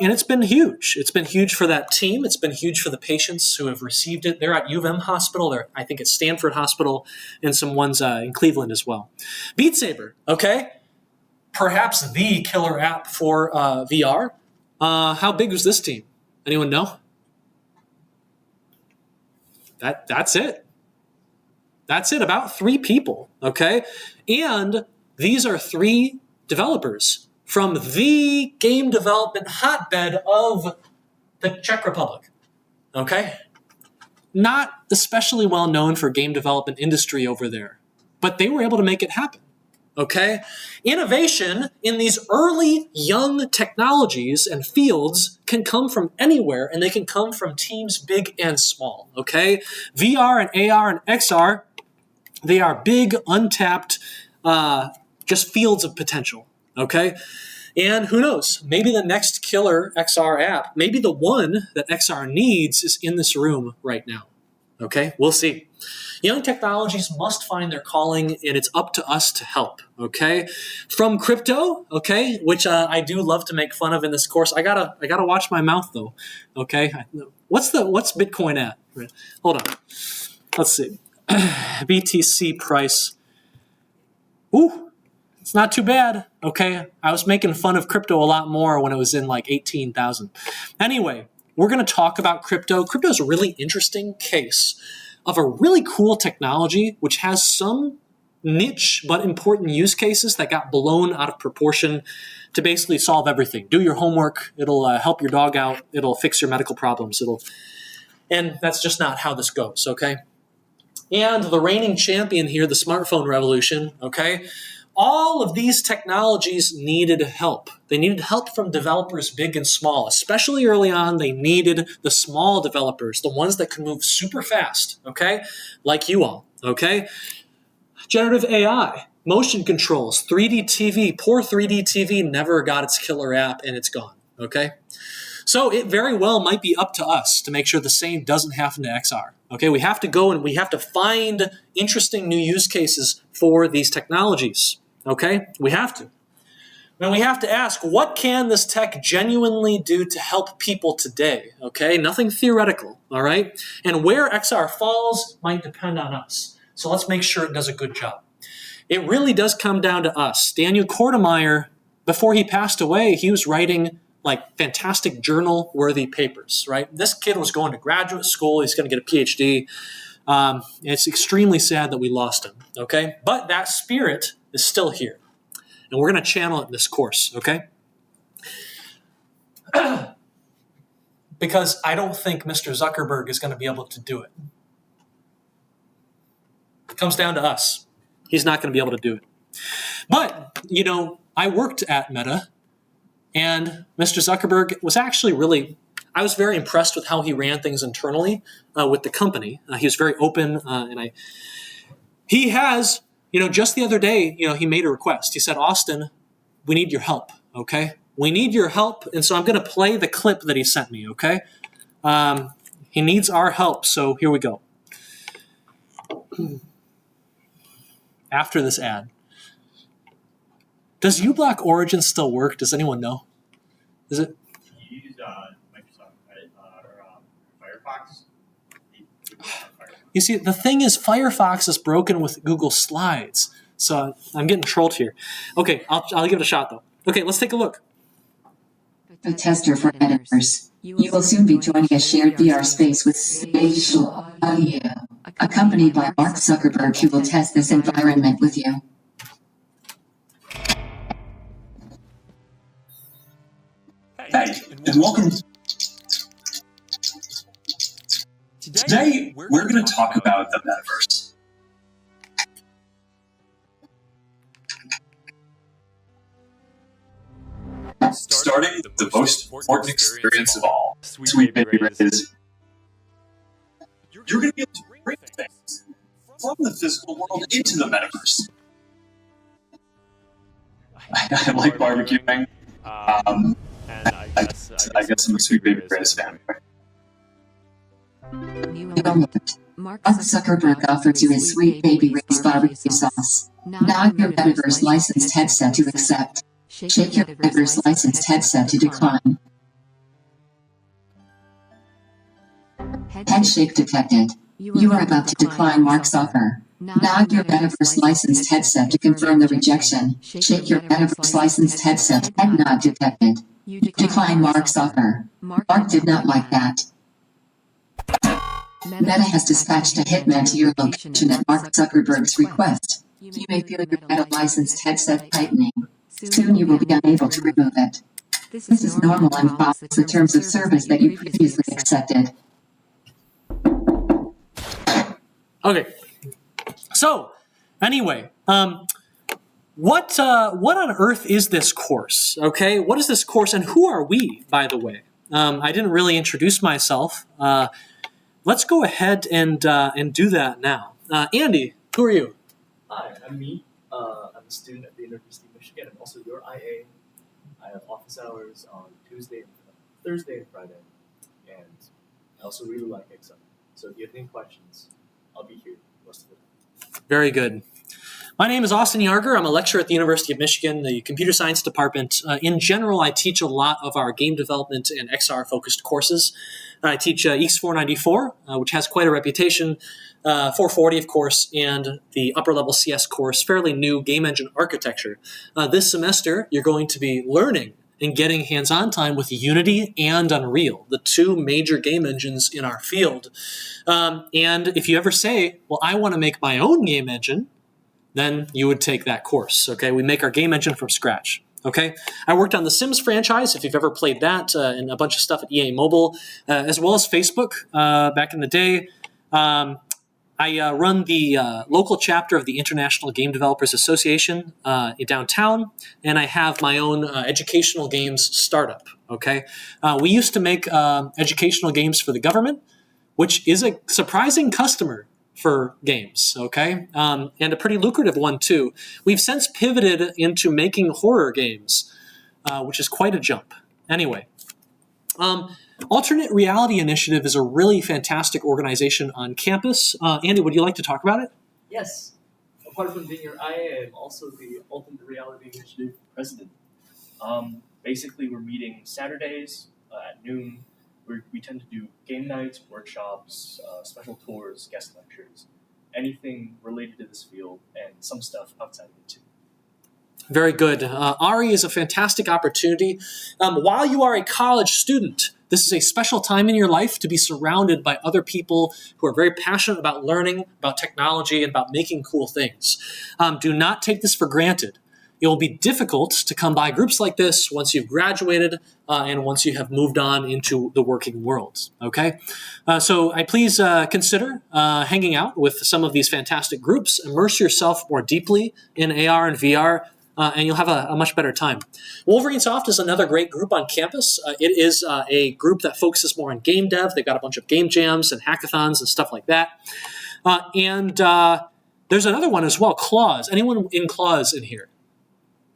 it's been huge. It's been huge for that team. It's been huge for the patients who have received it. They're at U of M Hospital. They're, I think, at Stanford Hospital, and some ones in Cleveland as well. Beat Saber, okay? Perhaps the killer app for VR. How big was this team? Anyone know? That's it. That's it. About 3 people, okay? And these are 3 developers from the game development hotbed of the Czech Republic, okay? Not especially well known for game development industry over there, but they were able to make it happen, okay? Innovation in these early young technologies and fields can come from anywhere, and they can come from teams big and small, okay? VR and AR and XR, they are big, untapped, just fields of potential. Okay? And who knows? Maybe the next killer XR app, maybe the one that XR needs is in this room right now. Okay? We'll see. Young technologies must find their calling, and it's up to us to help. Okay? From crypto, okay, which I do love to make fun of in this course. I gotta watch my mouth though. Okay? What's Bitcoin at? Hold on. Let's see. BTC price. Ooh. It's not too bad, okay? I was making fun of crypto a lot more when it was in like 18,000. Anyway, we're going to talk about crypto. Crypto is a really interesting case of a really cool technology which has some niche but important use cases that got blown out of proportion to basically solve everything. Do your homework. It'll help your dog out. It'll fix your medical problems. And that's just not how this goes, okay? And the reigning champion here, the smartphone revolution, okay? All of these technologies needed help. They needed help from developers big and small. Especially early on, they needed the small developers, the ones that could move super fast, okay? Like you all, okay? Generative AI, motion controls, 3D TV. Poor 3D TV never got its killer app, and it's gone, okay? So it very well might be up to us to make sure the same doesn't happen to XR. Okay, we have to go and we have to find interesting new use cases for these technologies. Okay, we have to. And we have to ask, what can this tech genuinely do to help people today? Okay, nothing theoretical, all right? And where XR falls might depend on us. So let's make sure it does a good job. It really does come down to us. Daniel Kortemeyer, before he passed away, he was writing like fantastic journal-worthy papers, right? This kid was going to graduate school. He's going to get a PhD. It's extremely sad that we lost him, okay? But that spirit is still here, and we're going to channel it in this course, okay? Because I don't think Mr. Zuckerberg is going to be able to do it. It comes down to us. He's not going to be able to do it. But, you know, I worked at Meta, and Mr. Zuckerberg was actually I was very impressed with how he ran things internally with the company. He was very open, he has, you know, just the other day, you know, he made a request. He said, Austin, we need your help, okay? We need your help, and so I'm going to play the clip that he sent me, okay? He needs our help, so here we go. After this ad. Does uBlock Origin still work? Does anyone know? Is it? You use Microsoft or Firefox? You see, the thing is, Firefox is broken with Google Slides. So I'm getting trolled here. Okay, I'll give it a shot, though. Okay, let's take a look. A tester for editors. You will soon be joining a shared VR space with Spatial Audio, accompanied by Mark Zuckerberg, who will test this environment with you. Hey, and welcome. Today, we're going to talk about the metaverse. Starting with the most important experience of all, Sweet Baby Ray's. You're going to be able to bring things from the physical world into the metaverse. I like barbecuing. And I guess I'm a Sweet Baby Ray's fan. Mark Zuckerberg offers you his Sweet Baby Ray's barbecue sauce. Nod your metaverse licensed headset to accept. Shake your metaverse licensed headset to decline. Headshake detected. You are about to decline Mark's offer. Nod your metaverse licensed headset to confirm the rejection. Shake your metaverse licensed headset. Head nod detected. You decline Mark's offer. Mark did not like that. Meta has dispatched a hitman to your location at Mark Zuckerberg's request. You may feel your Meta licensed headset tightening. Soon you will be unable to remove it. This is normal and follows the terms of service that you previously accepted. Okay. So, anyway, what on earth is this course? Okay, what is this course, and who are we, by the way? I didn't really introduce myself. Let's go ahead and do that now. Andy, who are you? Hi, I'm me. I'm a student at the University of Michigan. I'm also your IA. I have office hours on Thursday and Friday, and I also really like XR. So if you have any questions, I'll be here most of the time. Very good. My name is Austin Yarger. I'm a lecturer at the University of Michigan, the Computer Science Department. In general, I teach a lot of our game development and XR-focused courses. I teach EECS 494, which has quite a reputation, 440, of course, and the upper-level CS course, fairly new game engine architecture. This semester, you're going to be learning and getting hands-on time with Unity and Unreal, the two major game engines in our field. And if you ever say, well, I want to make my own game engine, then you would take that course, okay? We make our game engine from scratch, okay? I worked on the Sims franchise, if you've ever played that, and a bunch of stuff at EA Mobile, as well as Facebook back in the day. I run the local chapter of the International Game Developers Association downtown, and I have my own educational games startup, okay? We used to make educational games for the government, which is a surprising customer for games, okay? And a pretty lucrative one, too. We've since pivoted into making horror games, which is quite a jump. Anyway, Alternate Reality Initiative is a really fantastic organization on campus. Andy, would you like to talk about it? Yes. Apart from being your IA, I'm also the Ultimate Reality Initiative president. Basically, we're meeting Saturdays at noon. We tend to do game nights, workshops, special tours, guest lectures, anything related to this field, and some stuff outside of it too. Very good. ARI is a fantastic opportunity. While you are a college student, this is a special time in your life to be surrounded by other people who are very passionate about learning, about technology, and about making cool things. Do not take this for granted. It will be difficult to come by groups like this once you've graduated and once you have moved on into the working world, okay? So please consider hanging out with some of these fantastic groups. Immerse yourself more deeply in AR and VR, and you'll have a much better time. Wolverine Soft is another great group on campus. It is a group that focuses more on game dev. They've got a bunch of game jams and hackathons and stuff like that. There's another one as well, Claws. Anyone in Claws in here?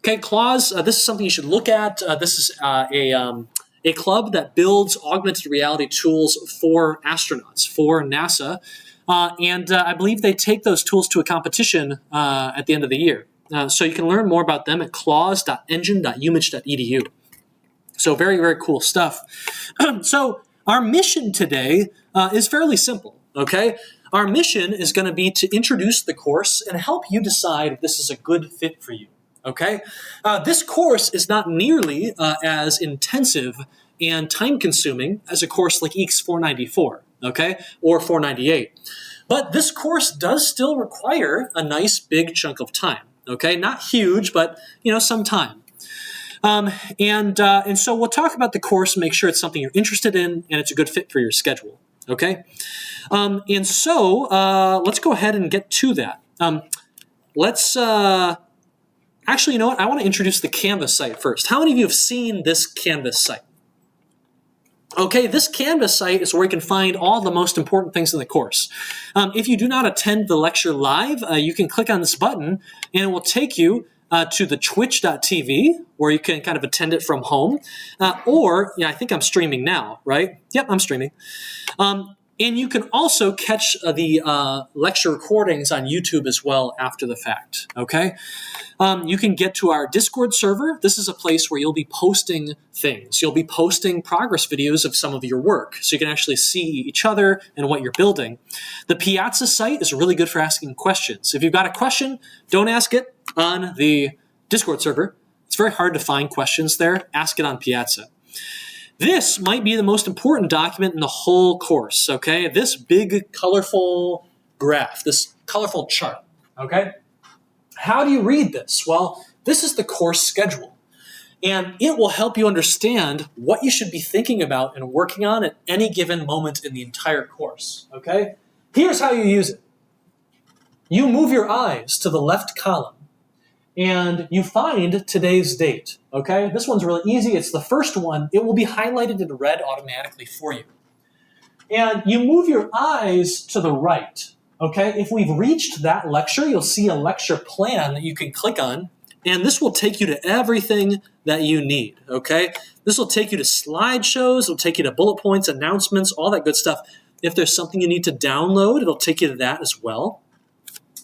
Okay, Claws, this is something you should look at. This is a club that builds augmented reality tools for astronauts, for NASA. And I believe they take those tools to a competition at the end of the year. So you can learn more about them at claws.engine.umich.edu. So very, very cool stuff. So our mission today is fairly simple, okay? Our mission is going to be to introduce the course and help you decide if this is a good fit for you. Okay, this course is not nearly as intensive and time-consuming as a course like EECS 494, okay, or 498. But this course does still require a nice big chunk of time, okay? Not huge, but, some time. And so we'll talk about the course, make sure it's something you're interested in and it's a good fit for your schedule, okay? And so let's go ahead and get to that. Actually, you know what? I want to introduce the Canvas site first. How many of you have seen this Canvas site? Okay, this Canvas site is where you can find all the most important things in the course. If you do not attend the lecture live, you can click on this button and it will take you to the twitch.tv where you can kind of attend it from home. I think I'm streaming now, right? Yep, I'm streaming. And you can also catch the lecture recordings on YouTube as well after the fact, okay? You can get to our Discord server. This is a place where you'll be posting things. You'll be posting progress videos of some of your work, so you can actually see each other and what you're building. The Piazza site is really good for asking questions. If you've got a question, don't ask it on the Discord server. It's very hard to find questions there. Ask it on Piazza. This might be the most important document in the whole course, okay? This big, colorful graph, this colorful chart, okay? How do you read this? Well, this is the course schedule, and it will help you understand what you should be thinking about and working on at any given moment in the entire course, okay? Here's how you use it. You move your eyes to the left column, and you find today's date, okay? This one's really easy. It's the first one. It will be highlighted in red automatically for you. And you move your eyes to the right, okay? If we've reached that lecture, you'll see a lecture plan that you can click on, and this will take you to everything that you need, okay? This will take you to slideshows. It'll take you to bullet points, announcements, all that good stuff. If there's something you need to download, it'll take you to that as well.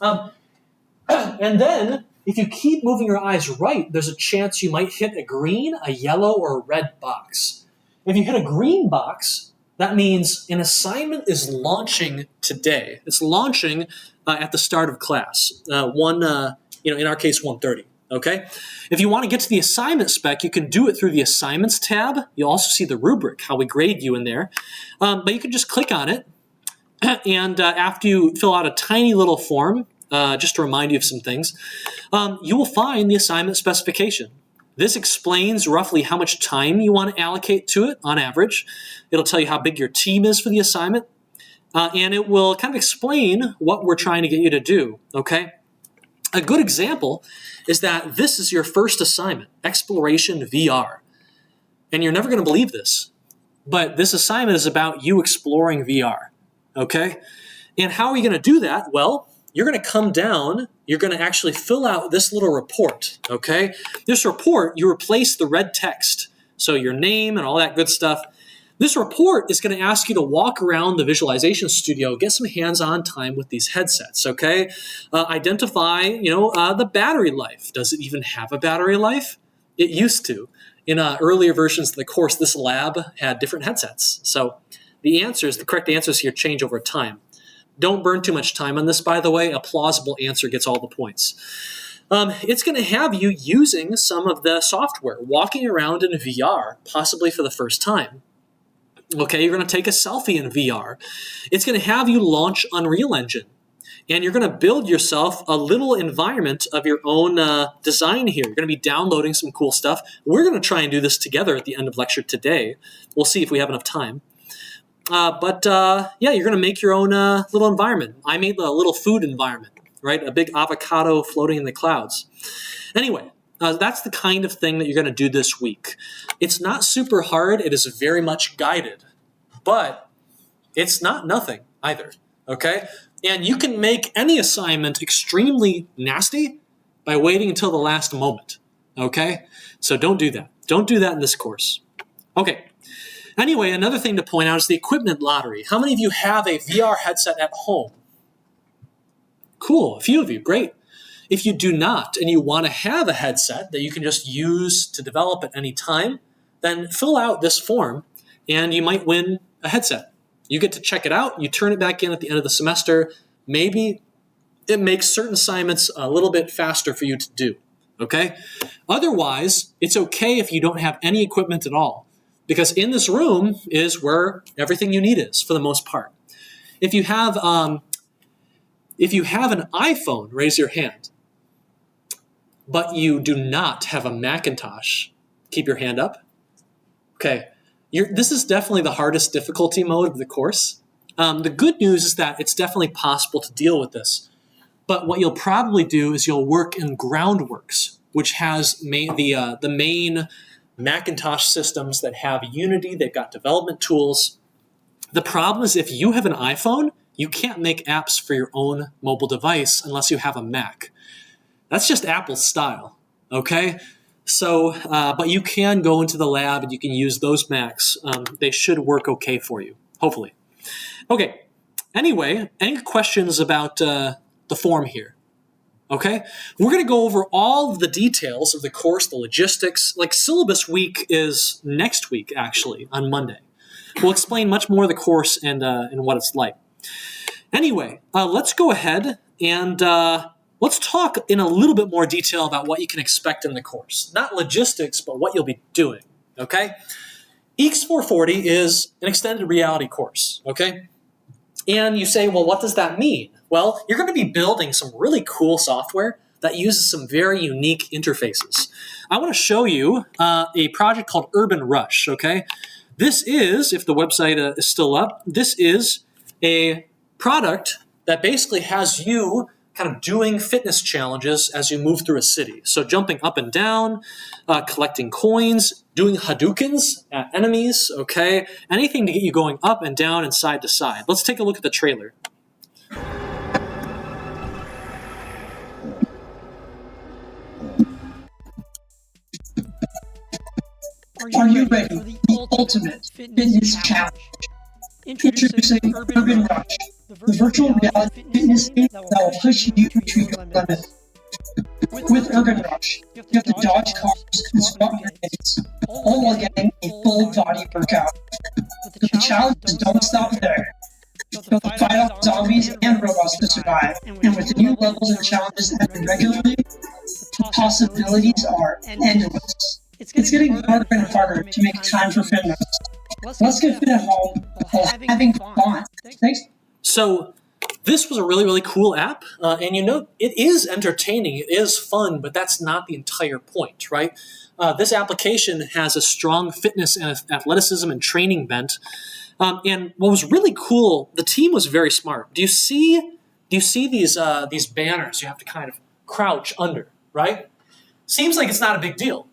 And then, if you keep moving your eyes right, there's a chance you might hit a green, a yellow, or a red box. If you hit a green box, that means an assignment is launching today. It's launching at the start of class, in our case, 1:30. Okay? If you want to get to the assignment spec, you can do it through the Assignments tab. You'll also see the rubric, how we grade you in there. But you can just click on it, and after you fill out a tiny little form, just to remind you of some things, you will find the assignment specification. This explains roughly how much time you want to allocate to it on average. It'll tell you how big your team is for the assignment, and it will kind of explain what we're trying to get you to do, okay? A good example is that this is your first assignment, Exploration VR. And you're never going to believe this, but this assignment is about you exploring VR, okay? And how are you going to do that? Well, you're going to come down, you're going to actually fill out this little report, okay? This report, you replace the red text, so your name and all that good stuff. This report is going to ask you to walk around the visualization studio, get some hands-on time with these headsets, okay? Identify, the battery life. Does it even have a battery life? It used to. In earlier versions of the course, this lab had different headsets. So the correct answers here change over time. Don't burn too much time on this, by the way. A plausible answer gets all the points. It's going to have you using some of the software, walking around in VR, possibly for the first time. Okay, you're going to take a selfie in VR. It's going to have you launch Unreal Engine. And you're going to build yourself a little environment of your own design here. You're going to be downloading some cool stuff. We're going to try and do this together at the end of lecture today. We'll see if we have enough time. But you're going to make your own little environment. I made a little food environment, right? A big avocado floating in the clouds. Anyway, that's the kind of thing that you're going to do this week. It's not super hard. It is very much guided. But it's not nothing either, okay? And you can make any assignment extremely nasty by waiting until the last moment, okay? So don't do that. Don't do that in this course. Okay. Anyway, another thing to point out is the equipment lottery. How many of you have a VR headset at home? Cool, a few of you, great. If you do not, and you want to have a headset that you can just use to develop at any time, then fill out this form, and you might win a headset. You get to check it out, you turn it back in at the end of the semester. Maybe it makes certain assignments a little bit faster for you to do, okay? Otherwise, it's okay if you don't have any equipment at all, because in this room is where everything you need is, for the most part. If you have an iPhone, raise your hand. But you do not have a Macintosh, keep your hand up. Okay, this is definitely the hardest difficulty mode of the course. The good news is that it's definitely possible to deal with this. But what you'll probably do is you'll work in Groundworks, which has the main Macintosh systems that have Unity. They've got development tools. The problem is if you have an iPhone, you can't make apps for your own mobile device unless you have a Mac. That's just Apple's style, okay? So, but you can go into the lab and you can use those Macs. They should work okay for you, hopefully. Okay, anyway, any questions about the form here? Okay, we're going to go over all of the details of the course, the logistics. Like syllabus week is next week, actually, on Monday. We'll explain much more of the course and what it's like. Anyway, let's go ahead and let's talk in a little bit more detail about what you can expect in the course. Not logistics, but what you'll be doing, okay? EECS 440 is an extended reality course, okay? And you say, well, what does that mean? Well, you're going to be building some really cool software that uses some very unique interfaces. I want to show you a project called Urban Rush, okay? This is, if the website is still up, this is a product that basically has you kind of doing fitness challenges as you move through a city. So jumping up and down, collecting coins, doing Hadoukens at enemies, okay? Anything to get you going up and down and side to side. Let's take a look at the trailer. Are you ready for the ultimate fitness challenge? Introducing Urban Rush, the virtual reality fitness game that will push you to your limits. With Urban Rush, you have to dodge cars and squat grenades, all while getting a full body workout. But the challenges don't stop there. You have to fight off zombies and robots to survive, and with the new levels and challenges added regularly, the possibilities are endless. It's getting harder and harder to make time for fitness. Let's get fit at home while having fun. Thanks. So this was a really, really cool app. And you know, it is entertaining. It is fun, but that's not the entire point, right? This application has a strong fitness and athleticism and training bent. And what was really cool, the team was very smart. Do you see these banners you have to kind of crouch under, right? Seems like it's not a big deal.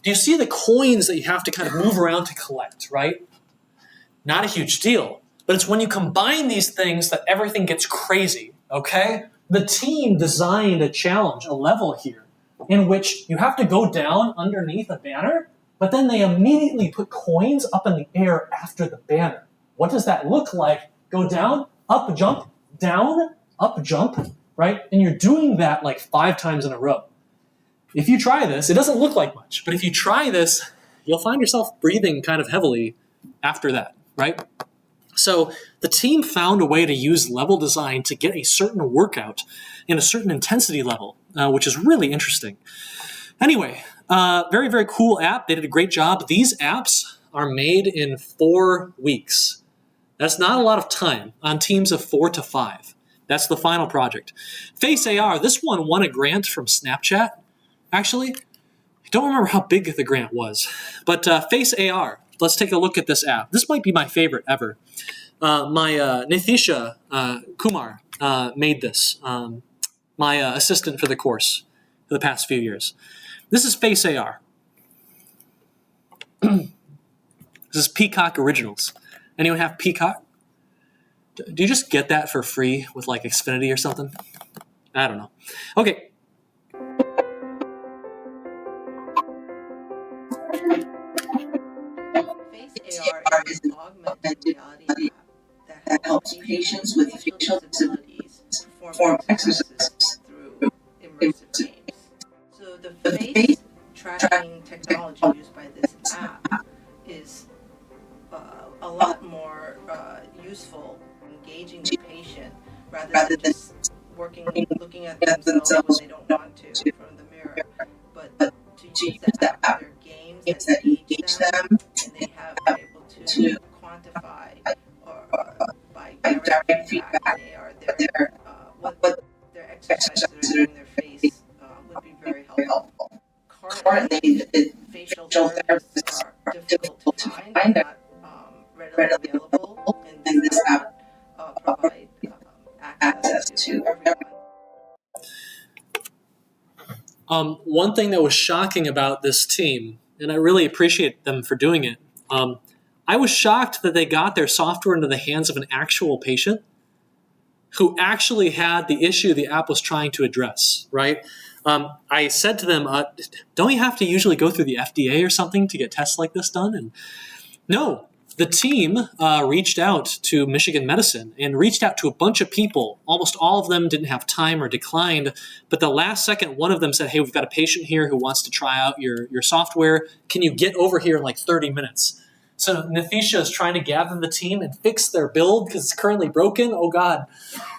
Do you see the coins that you have to kind of move around to collect, right? Not a huge deal. But it's when you combine these things that everything gets crazy, okay? The team designed a challenge, a level here, in which you have to go down underneath a banner, but then they immediately put coins up in the air after the banner. What does that look like? Go down, up, jump, down, up, jump, right? And you're doing that like 5 times in a row. If you try this, it doesn't look like much, but if you try this, you'll find yourself breathing kind of heavily after that, right? So the team found a way to use level design to get a certain workout in a certain intensity level, which is really interesting. Anyway, very, very cool app. They did a great job. These apps are made in 4 weeks. That's not a lot of time on teams of 4 to 5. That's the final project. Face AR, this one won a grant from Snapchat, actually. I don't remember how big the grant was, but Face AR, let's take a look at this app. This might be my favorite ever. Nithisha Kumar made this, my assistant for the course for the past few years. This is Face AR. This is Peacock Originals. Anyone have Peacock? Do you just get that for free with like Xfinity or something? I don't know. Okay. Face AR is an augmented reality app that helps patients with facial disabilities perform exercises through immersive games. So the face tracking technology used by this app is a lot more useful, engaging the patient rather than just looking at themselves when they don't want to from the mirror, but to use the app. There are games that engage them, and they have been able to quantify by direct feedback in AR what their exercises that are doing their face would be very helpful. Currently, the facial therapists are difficult to find, not readily available, and this app provides access to everyone. One thing that was shocking about this team, and I really appreciate them for doing it, I was shocked that they got their software into the hands of an actual patient who actually had the issue the app was trying to address, right? I said to them, don't you have to usually go through the FDA or something to get tests like this done? And no, the team reached out to Michigan Medicine and reached out to a bunch of people. Almost all of them didn't have time or declined, but the last second, one of them said, hey, we've got a patient here who wants to try out your software. Can you get over here in like 30 minutes? So Nithisha is trying to gather the team and fix their build because it's currently broken. Oh, God.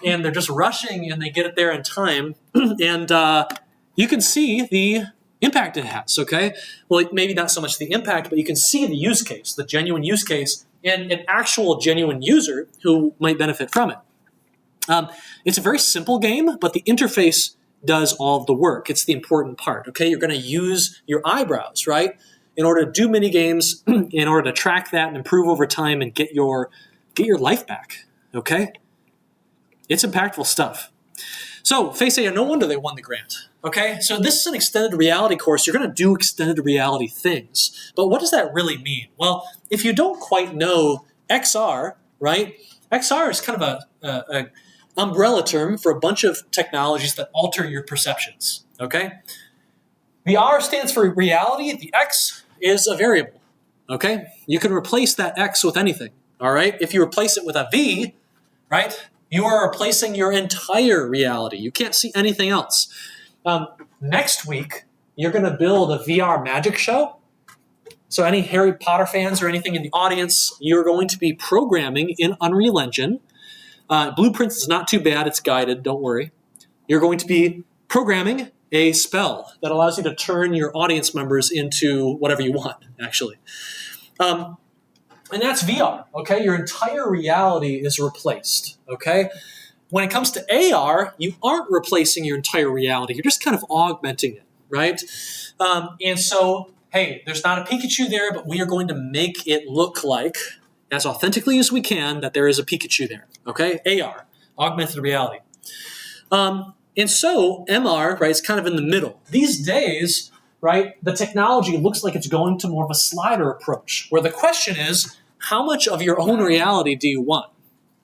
And they're just rushing, and they get it there in time. And you can see the impact it has, okay? Well, maybe not so much the impact, but you can see the use case, the genuine use case, and an actual genuine user who might benefit from it. It's a very simple game, but the interface does all of the work. It's the important part, okay? You're going to use your eyebrows, right, in order to do mini games, in order to track that and improve over time and get your life back, okay? It's impactful stuff. So, Face AR, no wonder they won the grant, okay? So this is an extended reality course. You're going to do extended reality things. But what does that really mean? Well, if you don't quite know XR, right? XR is kind of a umbrella term for a bunch of technologies that alter your perceptions, okay? The R stands for reality. The X is a variable, okay? You can replace that X with anything, all right? If you replace it with a V, right, you are replacing your entire reality. You can't see anything else. Next week, you're going to build a VR magic show. So any Harry Potter fans or anything in the audience, you're going to be programming in Unreal Engine. Blueprints is not too bad. It's guided. Don't worry. You're going to be programming a spell that allows you to turn your audience members into whatever you want, actually. And that's VR, okay? Your entire reality is replaced, okay? When it comes to AR, you aren't replacing your entire reality. You're just kind of augmenting it, right? And so, hey, there's not a Pikachu there, but we are going to make it look like, as authentically as we can, that there is a Pikachu there, okay? AR, augmented reality. And so MR, right, is kind of in the middle. These days, right, the technology looks like it's going to more of a slider approach, where the question is, how much of your own reality do you want,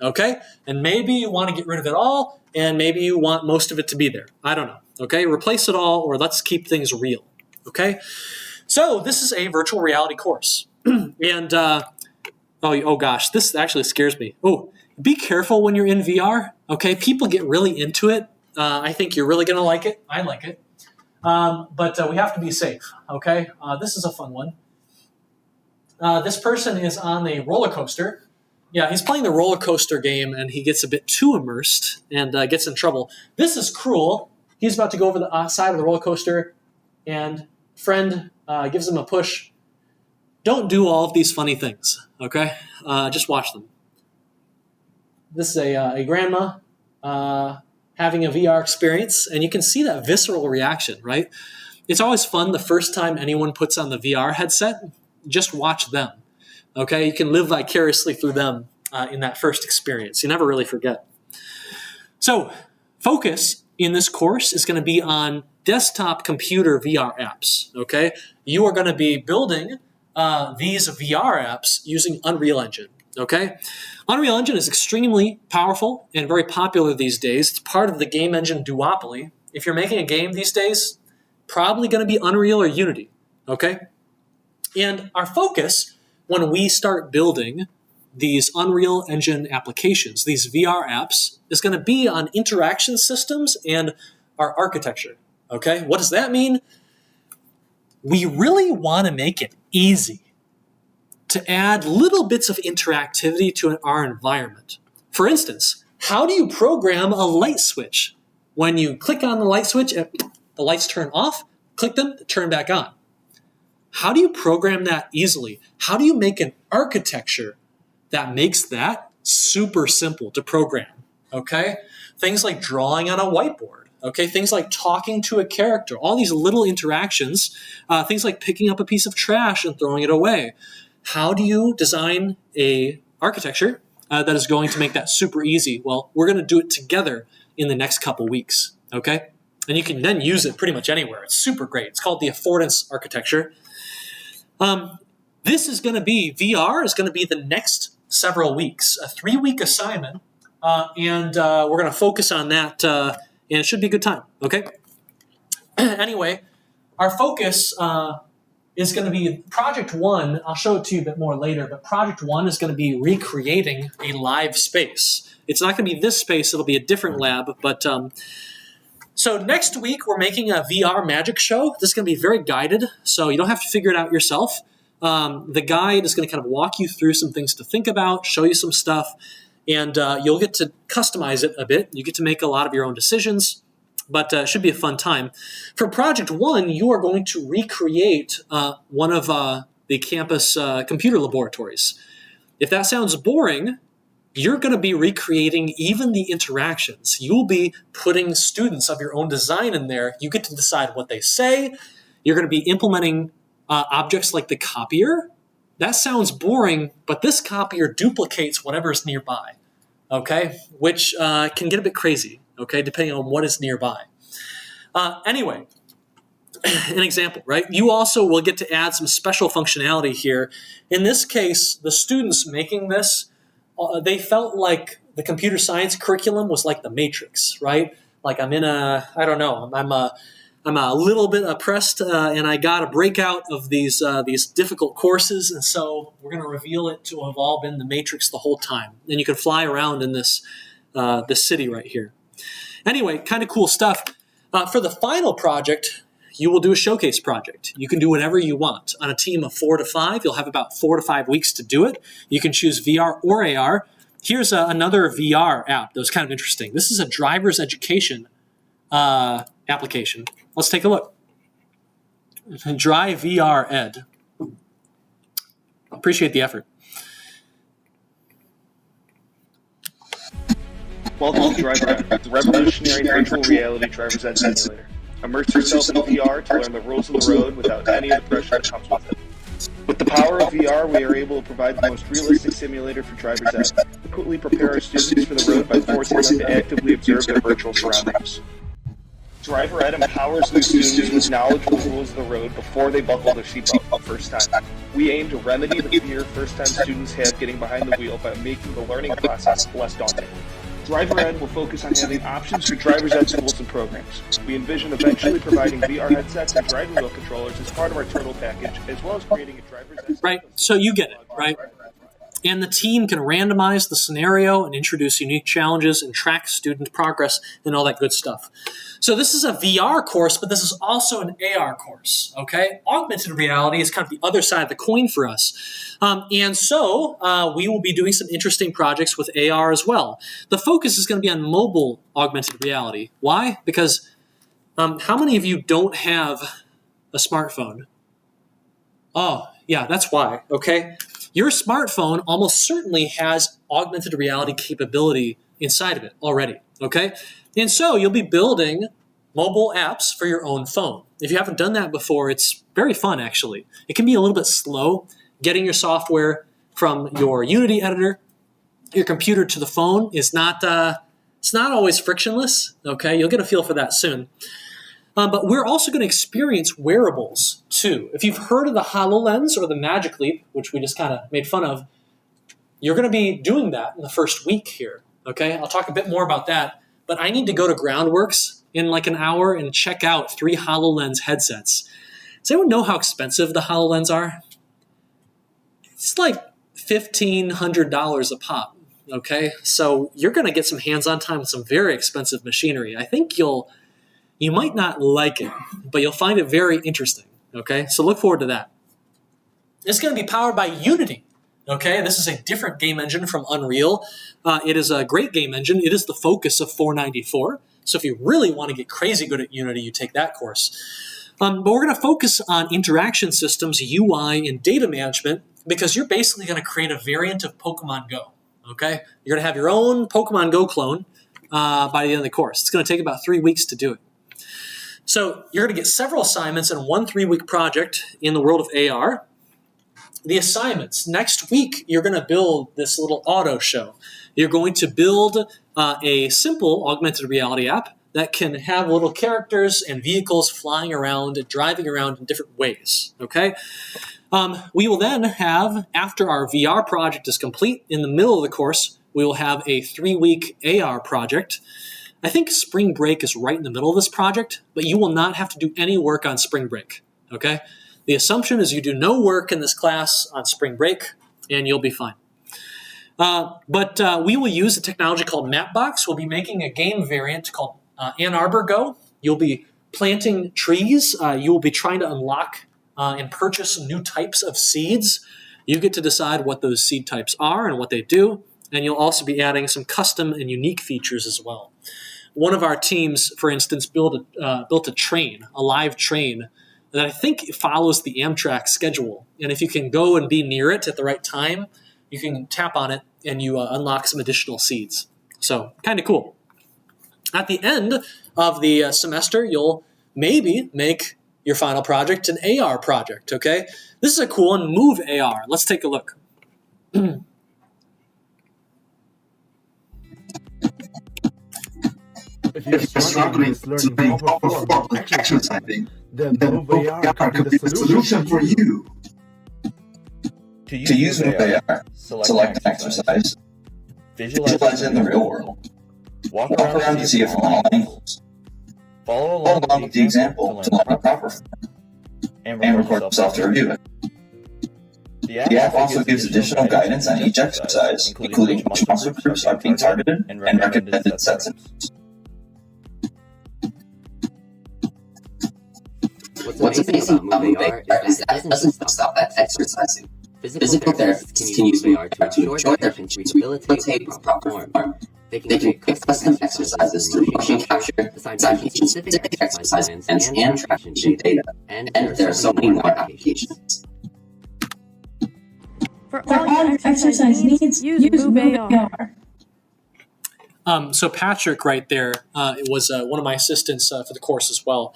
okay? And maybe you want to get rid of it all, and maybe you want most of it to be there. I don't know, okay? Replace it all, or let's keep things real, okay? So this is a virtual reality course. And, oh gosh, this actually scares me. Oh, be careful when you're in VR, okay? People get really into it. I think you're really going to like it. I like it. But we have to be safe, okay? This is a fun one. This person is on a roller coaster. Yeah, he's playing the roller coaster game, and he gets a bit too immersed and gets in trouble. This is cruel. He's about to go over the side of the roller coaster, and friend gives him a push. Don't do all of these funny things, okay? Just watch them. This is a grandma having a VR experience, and you can see that visceral reaction, right? It's always fun the first time anyone puts on the VR headset. Just watch them, okay? You can live vicariously through them in that first experience. You never really forget. So focus in this course is going to be on desktop computer VR apps, okay? You are going to be building these VR apps using Unreal Engine, okay? Unreal Engine is extremely powerful and very popular these days. It's part of the game engine duopoly. If you're making a game these days, probably going to be Unreal or Unity, okay? And our focus when we start building these Unreal Engine applications, these VR apps, is going to be on interaction systems and our architecture, okay? What does that mean? We really want to make it easy to add little bits of interactivity to our environment. For instance, how do you program a light switch? When you click on the light switch, the lights turn off, click them, turn back on. How do you program that easily? How do you make an architecture that makes that super simple to program, okay? Things like drawing on a whiteboard, okay? Things like talking to a character, all these little interactions, things like picking up a piece of trash and throwing it away. How do you design a architecture that is going to make that super easy? Well, we're going to do it together in the next couple weeks, okay? And you can then use it pretty much anywhere. It's super great. It's called the affordance architecture. This is going to be, VR is going to be the next several weeks, a 3-week assignment, and we're going to focus on that, and it should be a good time, okay? Anyway, our focus is going to be Project 1. I'll show it to you a bit more later, but Project 1 is going to be recreating a live space. It's not going to be this space. It'll be a different lab, but so next week, we're making a VR magic show. This is going to be very guided, so you don't have to figure it out yourself. The guide is going to kind of walk you through some things to think about, show you some stuff, and you'll get to customize it a bit. You get to make a lot of your own decisions, but it should be a fun time. For Project 1, you are going to recreate one of the campus computer laboratories. If that sounds boring, you're going to be recreating even the interactions. You'll be putting students of your own design in there. You get to decide what they say. You're going to be implementing objects like the copier. That sounds boring, but this copier duplicates whatever's nearby, okay? Which can get a bit crazy, okay, depending on what is nearby. Anyway, an example, right? You also will get to add some special functionality here. In this case, the students making this, they felt like the computer science curriculum was like the Matrix, right? Like I'm in a, I don't know, I'm a little bit oppressed, and I got a breakout of these difficult courses, and so we're going to reveal it to have all been the Matrix the whole time. And you can fly around in this city right here. Anyway, kind of cool stuff. For the final project, you will do a showcase project. You can do whatever you want. On a team of 4 to 5, you'll have about 4 to 5 weeks to do it. You can choose VR or AR. Here's another VR app that was kind of interesting. This is a driver's education application. Let's take a look. Drive VR Ed. Appreciate the effort. Welcome to Drive Ed, the revolutionary virtual reality driver's ed simulator. Immerse yourself in VR to learn the rules of the road without any of the pressure that comes with it. With the power of VR, we are able to provide the most realistic simulator for driver's ed. Quickly prepare our students for the road by forcing them to actively observe their virtual surroundings. Driver Ed empowers new students with knowledge of the rules of the road before they buckle their seatbelt for the first time. We aim to remedy the fear first-time students have getting behind the wheel by making the learning process less daunting. Driver Ed will focus on having options for driver's ed tools and programs. We envision eventually providing VR headsets and driving wheel controllers as part of our Turtle package, as well as creating a driver's ed... Right, so you get it, right? And the team can randomize the scenario and introduce unique challenges and track student progress and all that good stuff. So this is a VR course, but this is also an AR course, okay? Augmented reality is kind of the other side of the coin for us. And so we will be doing some interesting projects with AR as well. The focus is going to be on mobile augmented reality. Why? Because how many of you don't have a smartphone? Oh, yeah, that's why, okay? Your smartphone almost certainly has augmented reality capability inside of it already, okay? And so you'll be building mobile apps for your own phone. If you haven't done that before, it's very fun, actually. It can be a little bit slow getting your software from your Unity editor, your computer to the phone is not, it's not always frictionless, okay? You'll get a feel for that soon. But we're also going to experience wearables, too. If you've heard of the HoloLens or the Magic Leap, which we just kind of made fun of, you're going to be doing that in the first week here, okay? I'll talk a bit more about that, but I need to go to Groundworks in like an hour and check out 3 HoloLens headsets. Does anyone know how expensive the HoloLens are? It's like $1,500 a pop, okay? So you're going to get some hands-on time with some very expensive machinery. I think you might not like it, but you'll find it very interesting, okay? So look forward to that. It's going to be powered by Unity, okay? This is a different game engine from Unreal. It is a great game engine. It is the focus of 494. So if you really want to get crazy good at Unity, you take that course. But we're going to focus on interaction systems, UI, and data management because you're basically going to create a variant of Pokemon Go, okay? You're going to have your own Pokemon Go clone by the end of the course. It's going to take about 3 weeks to do it. So you're going to get several assignments in one 3-week project in the world of AR. The assignments. Next week, you're going to build this little auto show. You're going to build a simple augmented reality app that can have little characters and vehicles flying around and driving around in different ways, okay? We will then have, after our VR project is complete, in the middle of the course, we will have a 3-week AR project. I think spring break is right in the middle of this project, but you will not have to do any work on spring break, okay? The assumption is you do no work in this class on spring break, and you'll be fine. But we will use a technology called Mapbox. We'll be making a game variant called Ann Arbor Go. You'll be planting trees. You will be trying to unlock and purchase new types of seeds. You get to decide what those seed types are and what they do, and you'll also be adding some custom and unique features as well. One of our teams, for instance, built a train, a live train, that I think follows the Amtrak schedule. And if you can go and be near it at the right time, you can tap on it and you unlock some additional seeds. So kind of cool. At the end of the semester, you'll maybe make your final project an AR project, okay? This is a cool one, Move AR. Let's take a look. If you're struggling with learning proper form of exercising, then Move AR could be the solution for you. To use Move AR, select an exercise, visualize it in the real world, walk around to see it from all angles, follow along with the example to learn proper form, and record yourself to review it. The app also gives additional guidance on each exercise, including which muscle groups are being targeted and recommended sets and moves. What's amazing about Move AR is that it doesn't stop at exercising. Physical therapists can use Move AR to ensure their patients rehabilitate with proper form. They can create custom exercises through motion capture, design patient-specific exercise plans, and track patient data. And there are so many more applications. For all your exercise needs, use Move AR. So Patrick right there was one of my assistants for the course as well.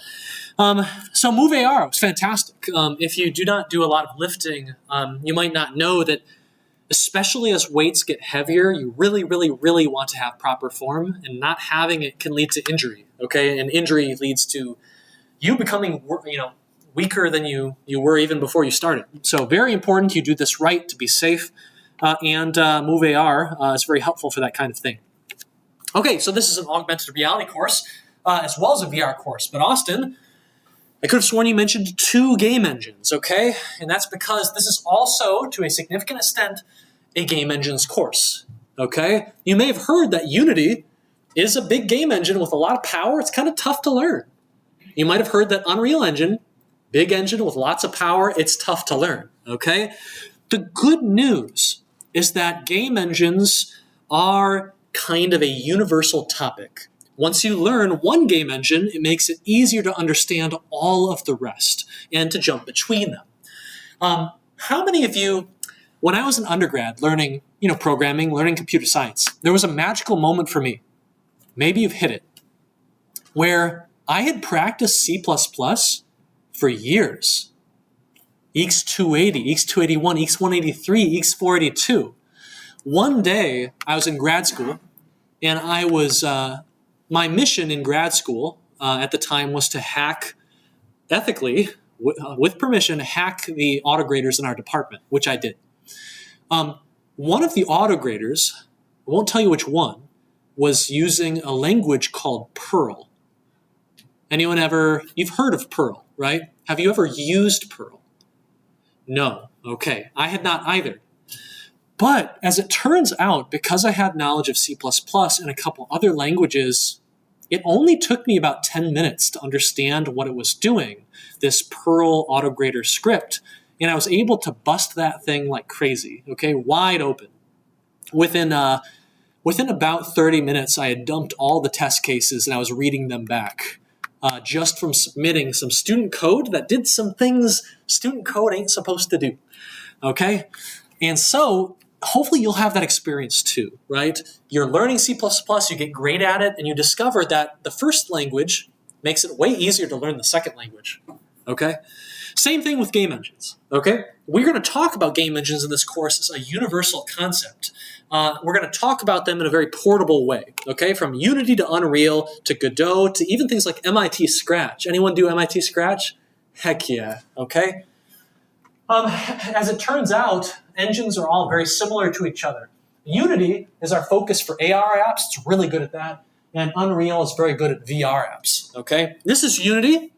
So Move AR was fantastic. If you do not do a lot of lifting, you might not know that especially as weights get heavier, you really, really, really want to have proper form, and not having it can lead to injury, okay? And injury leads to you becoming, weaker than you were even before you started. So very important you do this right to be safe, and Move AR is very helpful for that kind of thing. Okay, so this is an augmented reality course, as well as a VR course. But Austin, I could have sworn you mentioned 2 game engines, okay? And that's because this is also, to a significant extent, a game engines course, okay? You may have heard that Unity is a big game engine with a lot of power. It's kind of tough to learn. You might have heard that Unreal Engine, big engine with lots of power, it's tough to learn, okay? The good news is that game engines are kind of a universal topic. Once you learn one game engine, it makes it easier to understand all of the rest and to jump between them. How many of you, when I was an undergrad learning, programming, learning computer science, there was a magical moment for me. Maybe you've hit it, where I had practiced C++ for years. EECS 280, EECS 281, EECS 183, EECS 482. One day, I was in grad school, and I was, my mission in grad school at the time was to hack, ethically, with permission, hack the autograders in our department, which I did. One of the autograders, I won't tell you which one, was using a language called Perl. Anyone ever, you've heard of Perl, right? Have you ever used Perl? No. Okay. I had not either. But as it turns out, because I had knowledge of C++ and a couple other languages, it only took me about 10 minutes to understand what it was doing, this Perl autograder script, and I was able to bust that thing like crazy, okay, wide open. Within about 30 minutes, I had dumped all the test cases and I was reading them back. Just from submitting some student code that did some things student code ain't supposed to do, okay? And so hopefully you'll have that experience too, right? You're learning C++, you get great at it, and you discover that the first language makes it way easier to learn the second language, okay? Same thing with game engines, okay? We're going to talk about game engines in this course as a universal concept. We're going to talk about them in a very portable way, okay? From Unity to Unreal to Godot to even things like MIT Scratch. Anyone do MIT Scratch? Heck yeah, okay? As it turns out, engines are all very similar to each other. Unity is our focus for AR apps. It's really good at that. And Unreal is very good at VR apps, okay? This is Unity.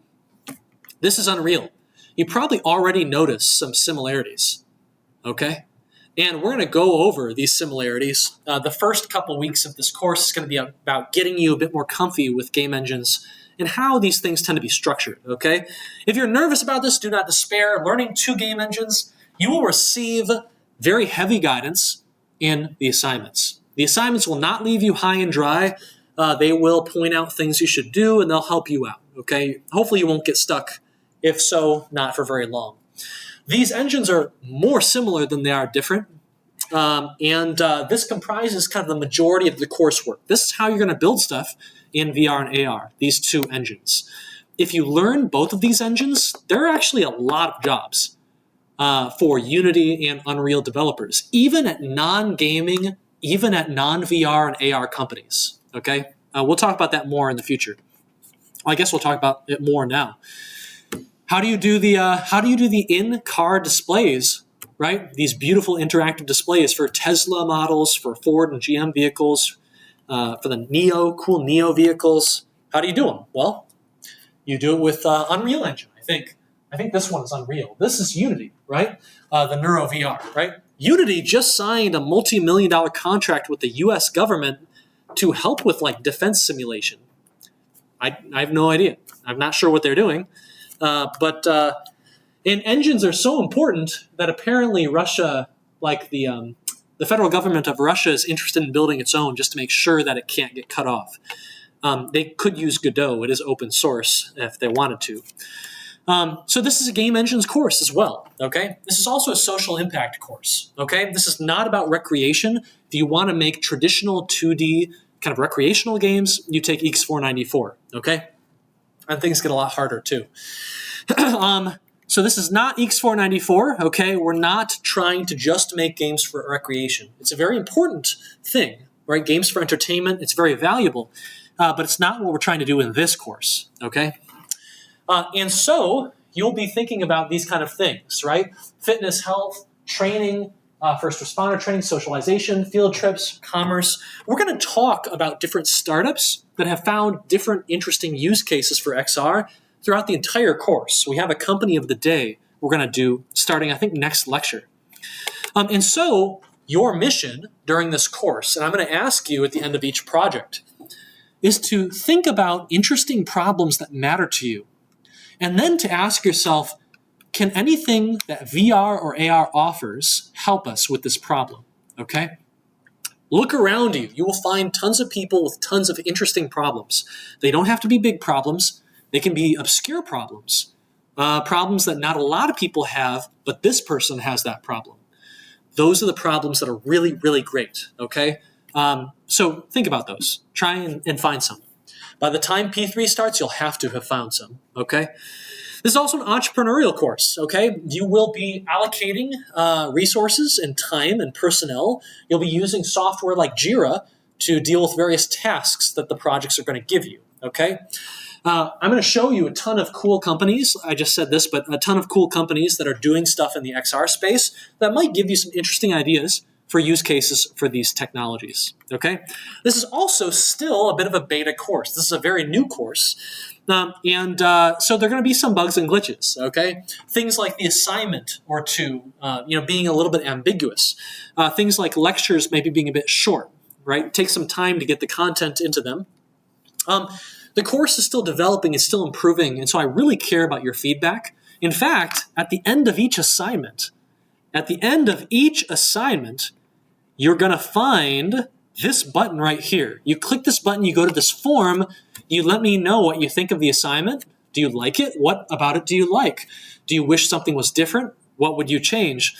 This is Unreal. You probably already noticed some similarities, okay? And we're going to go over these similarities. The first couple weeks of this course is going to be about getting you a bit more comfy with game engines and how these things tend to be structured, okay? If you're nervous about this, do not despair. Learning 2 game engines, you will receive very heavy guidance in the assignments. The assignments will not leave you high and dry. They will point out things you should do, and they'll help you out, okay? Hopefully you won't get stuck. If so, not for very long. These engines are more similar than they are different, and this comprises kind of the majority of the coursework. This is how you're going to build stuff in VR and AR, these 2 engines. If you learn both of these engines, there are actually a lot of jobs for Unity and Unreal developers, even at non-gaming, even at non-VR and AR companies, okay? We'll talk about that more in the future. Well, I guess we'll talk about it more now. How do you do the in-car displays, right? These beautiful interactive displays for Tesla models, for Ford and GM vehicles, for the cool Neo vehicles. How do you do them? Well, you do it with Unreal Engine, I think. I think this one is Unreal. This is Unity, right? The Neuro VR, right? Unity just signed a multi-million-dollar contract with the U.S. government to help with like defense simulation. I have no idea. I'm not sure what they're doing. And engines are so important that apparently Russia, like the federal government of Russia, is interested in building its own just to make sure that it can't get cut off. They could use Godot. It is open source if they wanted to. So this is a game engines course as well, okay? This is also a social impact course, okay? This is not about recreation. If you want to make traditional 2D kind of recreational games, you take EECS 494, okay? And things get a lot harder too. So this is not EECS 494, okay? We're not trying to just make games for recreation. It's a very important thing, right? Games for entertainment, it's very valuable, but it's not what we're trying to do in this course, okay? And so you'll be thinking about these kind of things, right? Fitness, health, training, first responder training, socialization, field trips, commerce. We're going to talk about different startups that have found different interesting use cases for XR throughout the entire course. We have a company of the day we're going to do starting, I think, next lecture. And so your mission during this course, and I'm going to ask you at the end of each project, is to think about interesting problems that matter to you. And then to ask yourself, can anything that VR or AR offers help us with this problem? Okay? Look around you. You will find tons of people with tons of interesting problems. They don't have to be big problems. They can be obscure problems. Problems that not a lot of people have, but this person has that problem. Those are the problems that are really, really great. Okay? So think about those. Try and find some. By the time P3 starts, you'll have to have found some. Okay? This is also an entrepreneurial course, okay? You will be allocating resources and time and personnel. You'll be using software like Jira to deal with various tasks that the projects are going to give you, okay? I'm going to show you a ton of cool companies. I just said this, but a ton of cool companies that are doing stuff in the XR space that might give you some interesting ideas for use cases for these technologies, okay? This is also still a bit of a beta course. This is a very new course. So there are going to be some bugs and glitches, okay? Things like the assignment or two, being a little bit ambiguous. Things like lectures maybe being a bit short, right? Take some time to get the content into them. The course is still developing, it's still improving, and so I really care about your feedback. In fact, at the end of each assignment, you're going to find this button right here. You click this button, you go to this form, you let me know what you think of the assignment. Do you like it? What about it do you like? Do you wish something was different? What would you change?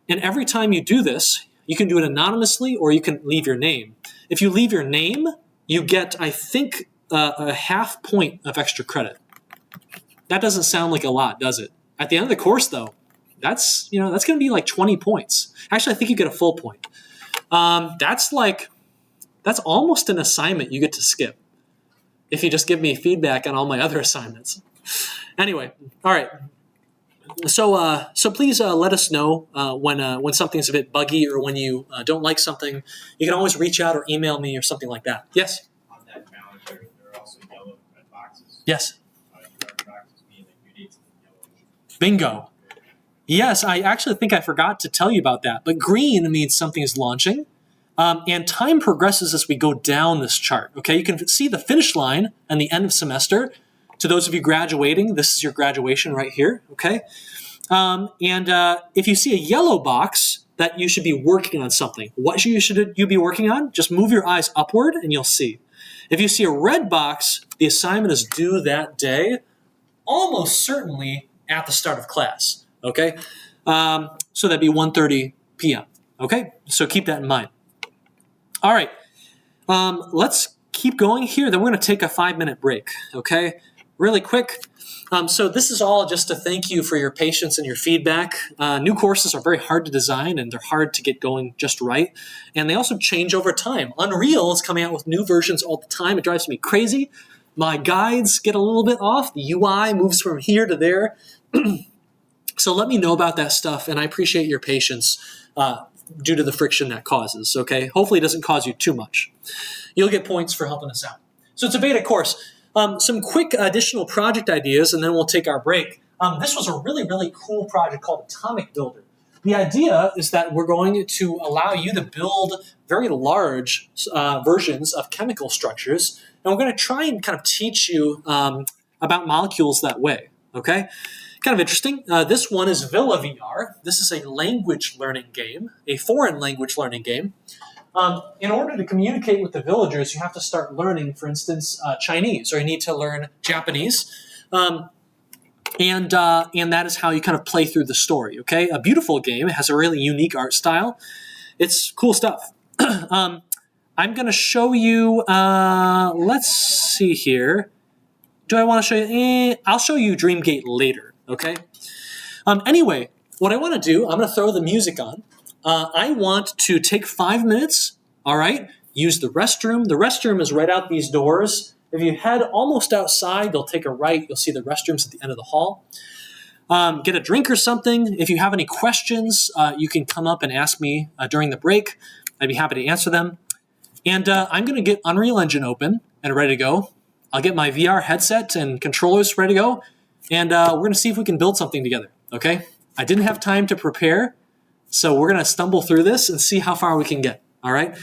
And every time you do this, you can do it anonymously or you can leave your name. If you leave your name, you get, I think, a half point of extra credit. That doesn't sound like a lot, does it? At the end of the course, though, that's going to be like 20 points. Actually, I think you get a full point. That's almost an assignment you get to skip if you just give me feedback on all my other assignments. Anyway, all right. So please let us know when something's a bit buggy or when you don't like something. You can always reach out or email me or something like that. Yes? On that challenge, there are also yellow and red boxes. Yes. Red boxes mean that due dates in yellow. Bingo. Yes, I actually think I forgot to tell you about that. But green means something is launching. And time progresses as we go down this chart. Okay, you can see the finish line and the end of semester. To those of you graduating, this is your graduation right here. Okay, if you see a yellow box, that you should be working on something. What should you be working on? Just move your eyes upward and you'll see. If you see a red box, the assignment is due that day, almost certainly at the start of class. Okay, so that'd be 1:30 p.m. Okay, so keep that in mind. All right, let's keep going here. Then we're going to take a 5-minute break, okay? Really quick. So this is all just to thank you for your patience and your feedback. New courses are very hard to design and they're hard to get going just right. And they also change over time. Unreal is coming out with new versions all the time. It drives me crazy. My guides get a little bit off. The UI moves from here to there. So let me know about that stuff, and I appreciate your patience due to the friction that causes, okay? Hopefully it doesn't cause you too much. You'll get points for helping us out. So it's a beta course. Some quick additional project ideas, and then we'll take our break. This was a really, really cool project called Atomic Builder. The idea is that we're going to allow you to build very large versions of chemical structures, and we're going to try and kind of teach you about molecules that way, okay? Kind of interesting. This one is Villa VR. This is a language learning game, a foreign language learning game. In order to communicate with the villagers, you have to start learning, for instance, Chinese, or you need to learn Japanese. And that is how you kind of play through the story, okay? A beautiful game. It has a really unique art style. It's cool stuff. I'm going to show you, let's see here. Do I want to show you? I'll show you Dreamgate later, okay? Anyway, what I want to do, I'm going to throw the music on. I want to take 5 minutes, all right? Use the restroom. The restroom is right out these doors. If you head almost outside, you'll take a right. You'll see the restrooms at the end of the hall. Get a drink or something. If you have any questions, you can come up and ask me during the break. I'd be happy to answer them. And I'm going to get Unreal Engine open and ready to go. I'll get my VR headset and controllers ready to go. And we're going to see if we can build something together, okay? I didn't have time to prepare, so we're going to stumble through this and see how far we can get, all right?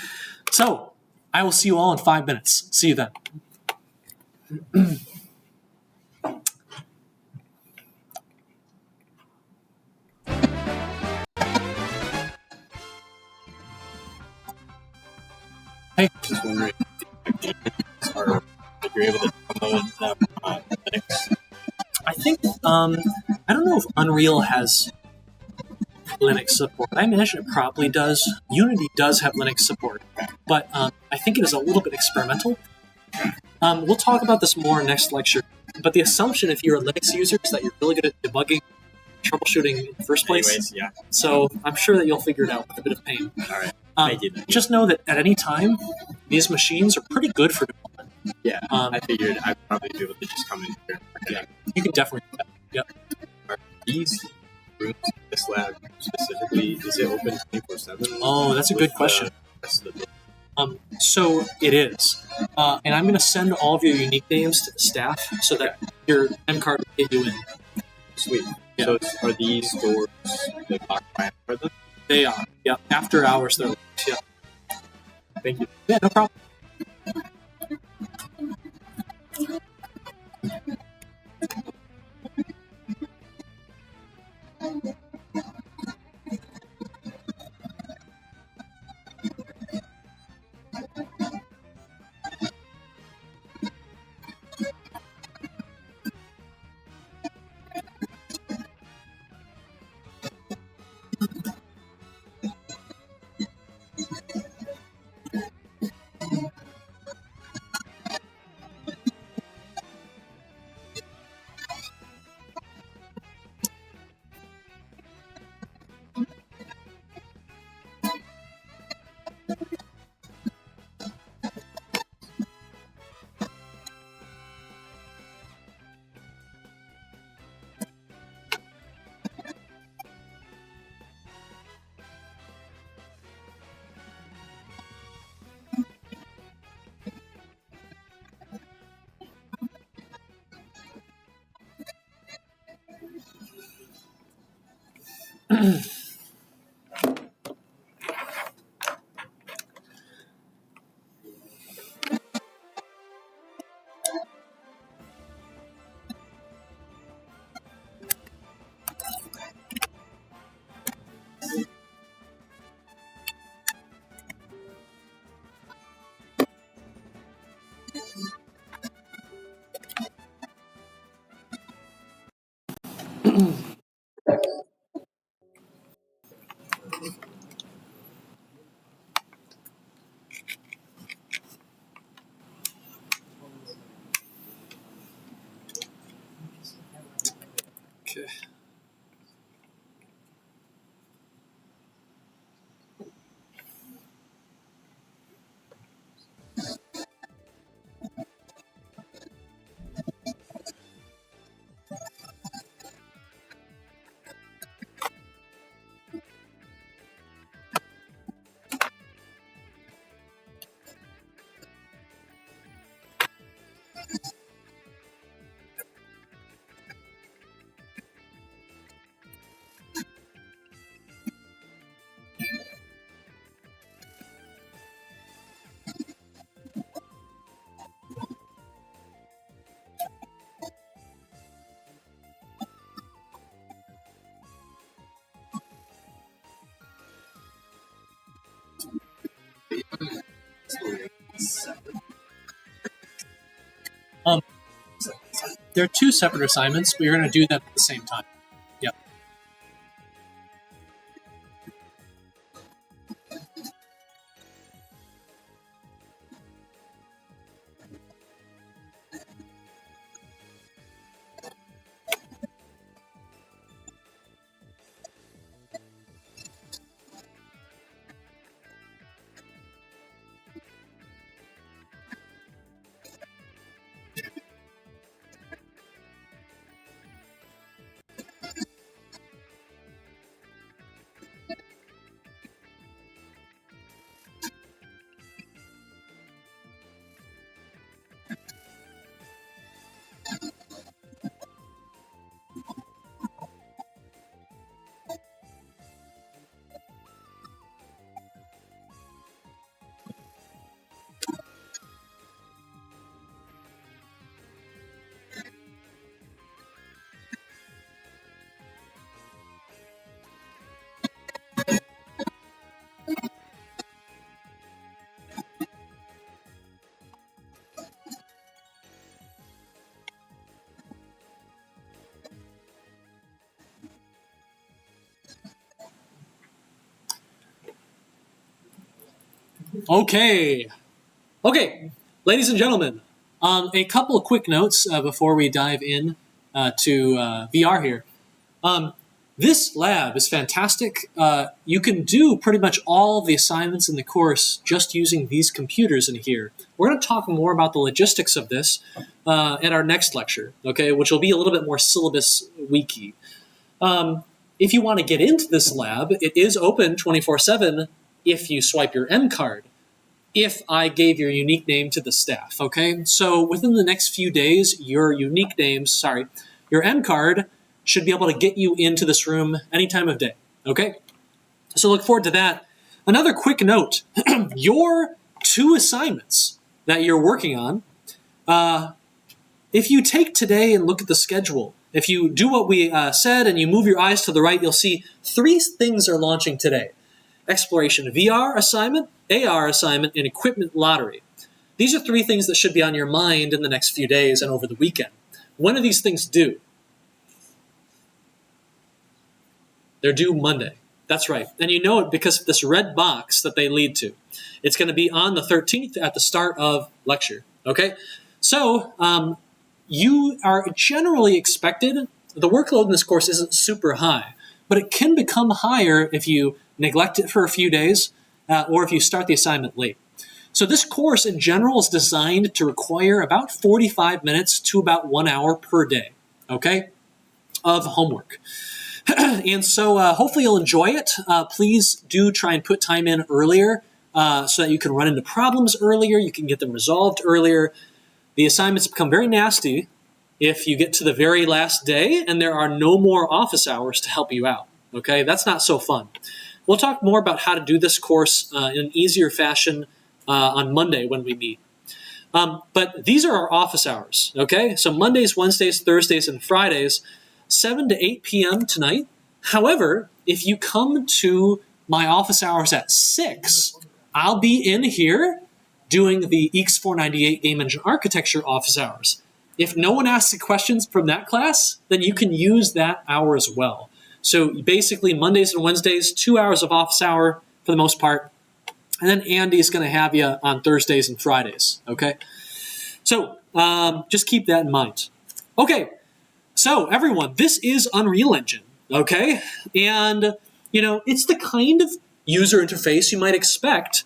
So I will see you all in 5 minutes. See you then. Hey. Just wondering if you're able to download them on Linux. I think, I don't know if Unreal has Linux support. I imagine it probably does. Unity does have Linux support, but I think it is a little bit experimental. We'll talk about this more next lecture, but the assumption if you're a Linux user is that you're really good at debugging, troubleshooting in the first place. Anyways, yeah. So I'm sure that you'll figure it out with a bit of pain. All right. Thank you. Just know that at any time, these machines are pretty good for development. Yeah, I figured I'd probably be able to just come in here. Yeah, you can definitely do that. Yep. Are these rooms, this lab specifically, is it open 24/7? Oh, that's a good question. So it is. And I'm going to send all of your unique names to the staff so that your M card will get you in. Sweet. Yeah. So are these doors like locked by for them? They are. Yeah. After hours, they're locked. Yeah. Thank you. Yeah, no problem. Okay. There are two separate assignments, but you're going to do them at the same time. Yep. Okay. Okay, ladies and gentlemen, a couple of quick notes before we dive in to VR here. This lab is fantastic. You can do pretty much all the assignments in the course just using these computers in here. We're going to talk more about the logistics of this at our next lecture, okay, which will be a little bit more syllabus weeky. If you want to get into this lab, it is open 24/7 if you swipe your M card. If I gave your unique name to the staff, okay? So within the next few days, your M card should be able to get you into this room any time of day, okay? So look forward to that. Another quick note, your 2 assignments that you're working on, if you take today and look at the schedule, if you do what we said and you move your eyes to the right, you'll see 3 things are launching today. Exploration VR assignment, AR assignment, and equipment lottery. These are 3 things that should be on your mind in the next few days and over the weekend. When are these things due? They're due Monday. That's right. And you know it because of this red box that they lead to. It's going to be on the 13th at the start of lecture. Okay? So, you are generally expected, the workload in this course isn't super high, but it can become higher if you neglect it for a few days or if you start the assignment late. So this course in general is designed to require about 45 minutes to about 1 hour per day, okay, of homework. And so hopefully you'll enjoy it. Please do try and put time in earlier so that you can run into problems earlier, you can get them resolved earlier. The assignments become very nasty if you get to the very last day and there are no more office hours to help you out, okay? That's not so fun. We'll talk more about how to do this course in an easier fashion on Monday when we meet. But these are our office hours, okay? So Mondays, Wednesdays, Thursdays, and Fridays, 7 to 8 p.m. tonight. However, if you come to my office hours at 6, I'll be in here doing the EECS 498 Game Engine Architecture office hours. If no one asks questions from that class, then you can use that hour as well. So basically Mondays and Wednesdays, 2 hours of office hour for the most part. And then Andy's going to have you on Thursdays and Fridays, okay? So just keep that in mind. Okay, so everyone, this is Unreal Engine, okay? And, you know, it's the kind of user interface you might expect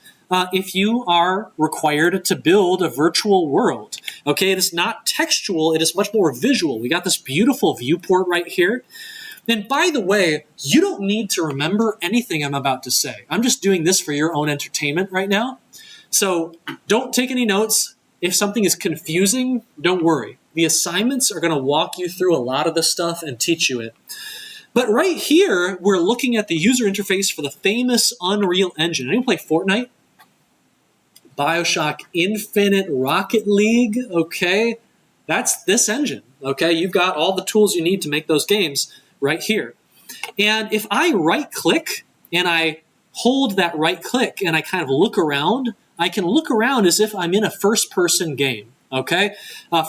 if you are required to build a virtual world, okay? It is not textual, it is much more visual. We got this beautiful viewport right here. And by the way, you don't need to remember anything I'm about to say. I'm just doing this for your own entertainment right now. So don't take any notes. If something is confusing, don't worry. The assignments are going to walk you through a lot of this stuff and teach you it. But right here, we're looking at the user interface for the famous Unreal Engine. Anyone play Fortnite? BioShock Infinite, Rocket League, okay? That's this engine, okay? You've got all the tools you need to make those games right here. And if I right-click and I hold that right-click and I kind of look around, I can look around as if I'm in a first-person game, okay?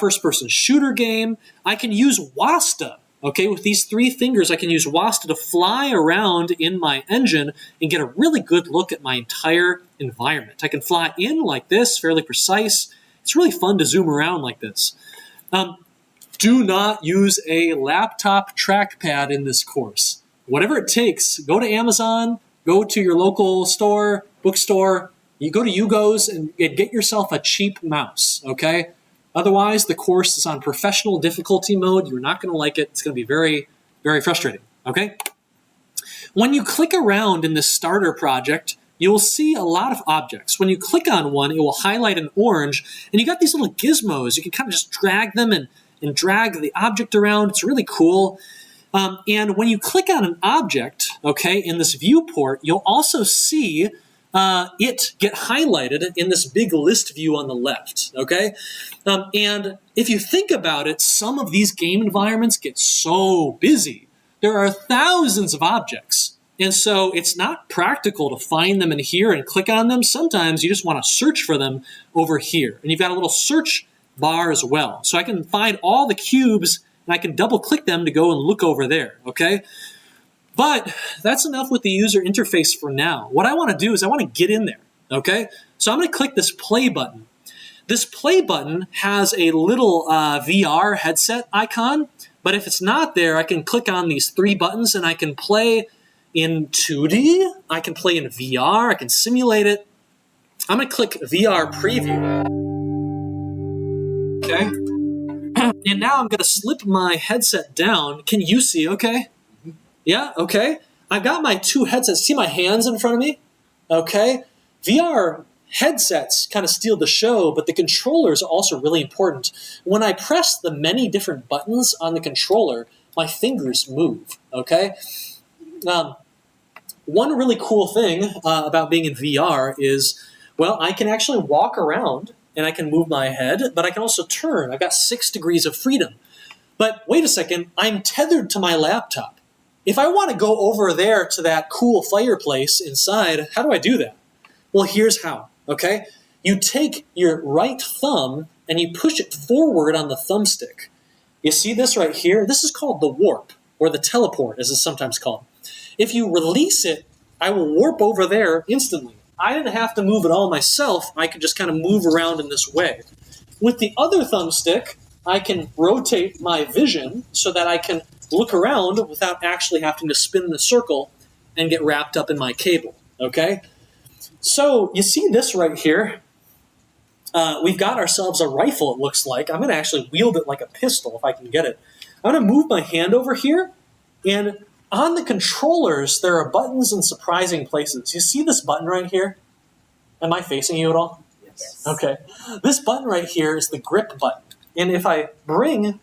First-person shooter game. I can use WASTA, okay? With these 3 fingers, I can use WASTA to fly around in my engine and get a really good look at my entire environment. I can fly in like this, fairly precise. It's really fun to zoom around like this. Do not use a laptop trackpad in this course. Whatever it takes, go to Amazon, go to your local store, bookstore, you go to Yugo's and get yourself a cheap mouse, okay? Otherwise, the course is on professional difficulty mode. You're not going to like it. It's going to be very, very frustrating, okay? When you click around in this starter project, you will see a lot of objects. When you click on one, it will highlight an orange, and you got these little gizmos. You can kind of just drag them and drag the object around. It's really cool. And when you click on an object, okay, in this viewport, you'll also see it get highlighted in this big list view on the left, okay? And if you think about it, some of these game environments get so busy. There are thousands of objects. And so it's not practical to find them in here and click on them. Sometimes you just want to search for them over here. And you've got a little search bar as well. So I can find all the cubes and I can double click them to go and look over there, okay? But that's enough with the user interface for now. What I want to do is I want to get in there. Okay, so I'm going to click this play button. This play button has a little VR headset icon, but if it's not there, I can click on these 3 buttons and I can play in 2D, I can play in VR, I can simulate it. I'm going to click VR preview. Okay, and now I'm going to slip my headset down. Can you see okay? Yeah, okay. I've got my 2 headsets. See my hands in front of me? Okay. VR headsets kind of steal the show, but the controllers are also really important. When I press the many different buttons on the controller, my fingers move, okay? One really cool thing about being in VR is, well, I can actually walk around and I can move my head, but I can also turn. I've got 6 degrees of freedom. But wait a second, I'm tethered to my laptop. If I want to go over there to that cool fireplace inside, how do I do that? Well, here's how, okay? You take your right thumb and you push it forward on the thumbstick. You see this right here? This is called the warp, or the teleport, as it's sometimes called. If you release it, I will warp over there instantly. I didn't have to move it all myself. I could just kind of move around in this way. With the other thumbstick, I can rotate my vision so that I can look around without actually having to spin in a circle and get wrapped up in my cable, okay? So you see this right here? We've got ourselves a rifle, it looks like. I'm going to actually wield it like a pistol if I can get it. I'm going to move my hand over here, and on the controllers, there are buttons in surprising places. You see this button right here? Am I facing you at all? Yes. Okay. This button right here is the grip button. And if I bring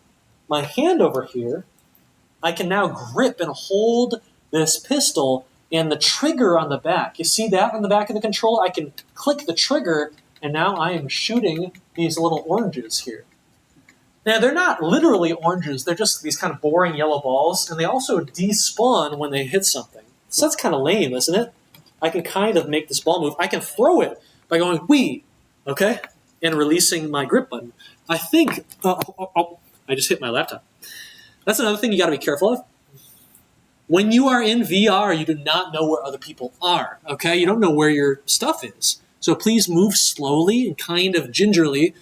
my hand over here, I can now grip and hold this pistol and the trigger on the back. You see that on the back of the controller? I can click the trigger, and now I am shooting these little oranges here. Now, they're not literally oranges. They're just these kind of boring yellow balls, and they also despawn when they hit something. So that's kind of lame, isn't it? I can kind of make this ball move. I can throw it by going, whee, okay, and releasing my grip button. I think, I just hit my laptop. That's another thing you got to be careful of. When you are in VR, you do not know where other people are, okay? You don't know where your stuff is. So please move slowly and kind of gingerly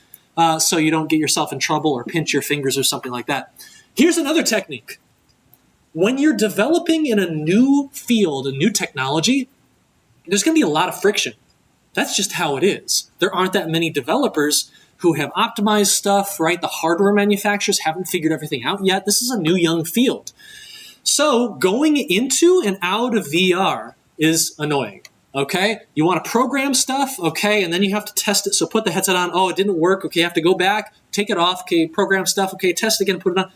so you don't get yourself in trouble or pinch your fingers or something like that. Here's another technique. When you're developing in a new field, a new technology, there's going to be a lot of friction. That's just how it is. There aren't that many developers who have optimized stuff, right? The hardware manufacturers haven't figured everything out yet. This is a new young field. So going into and out of VR is annoying, okay? You want to program stuff, okay, and then you have to test it. So put the headset on. Oh, it didn't work. Okay, you have to go back, take it off. Okay, program stuff. Okay, test it again, put it on.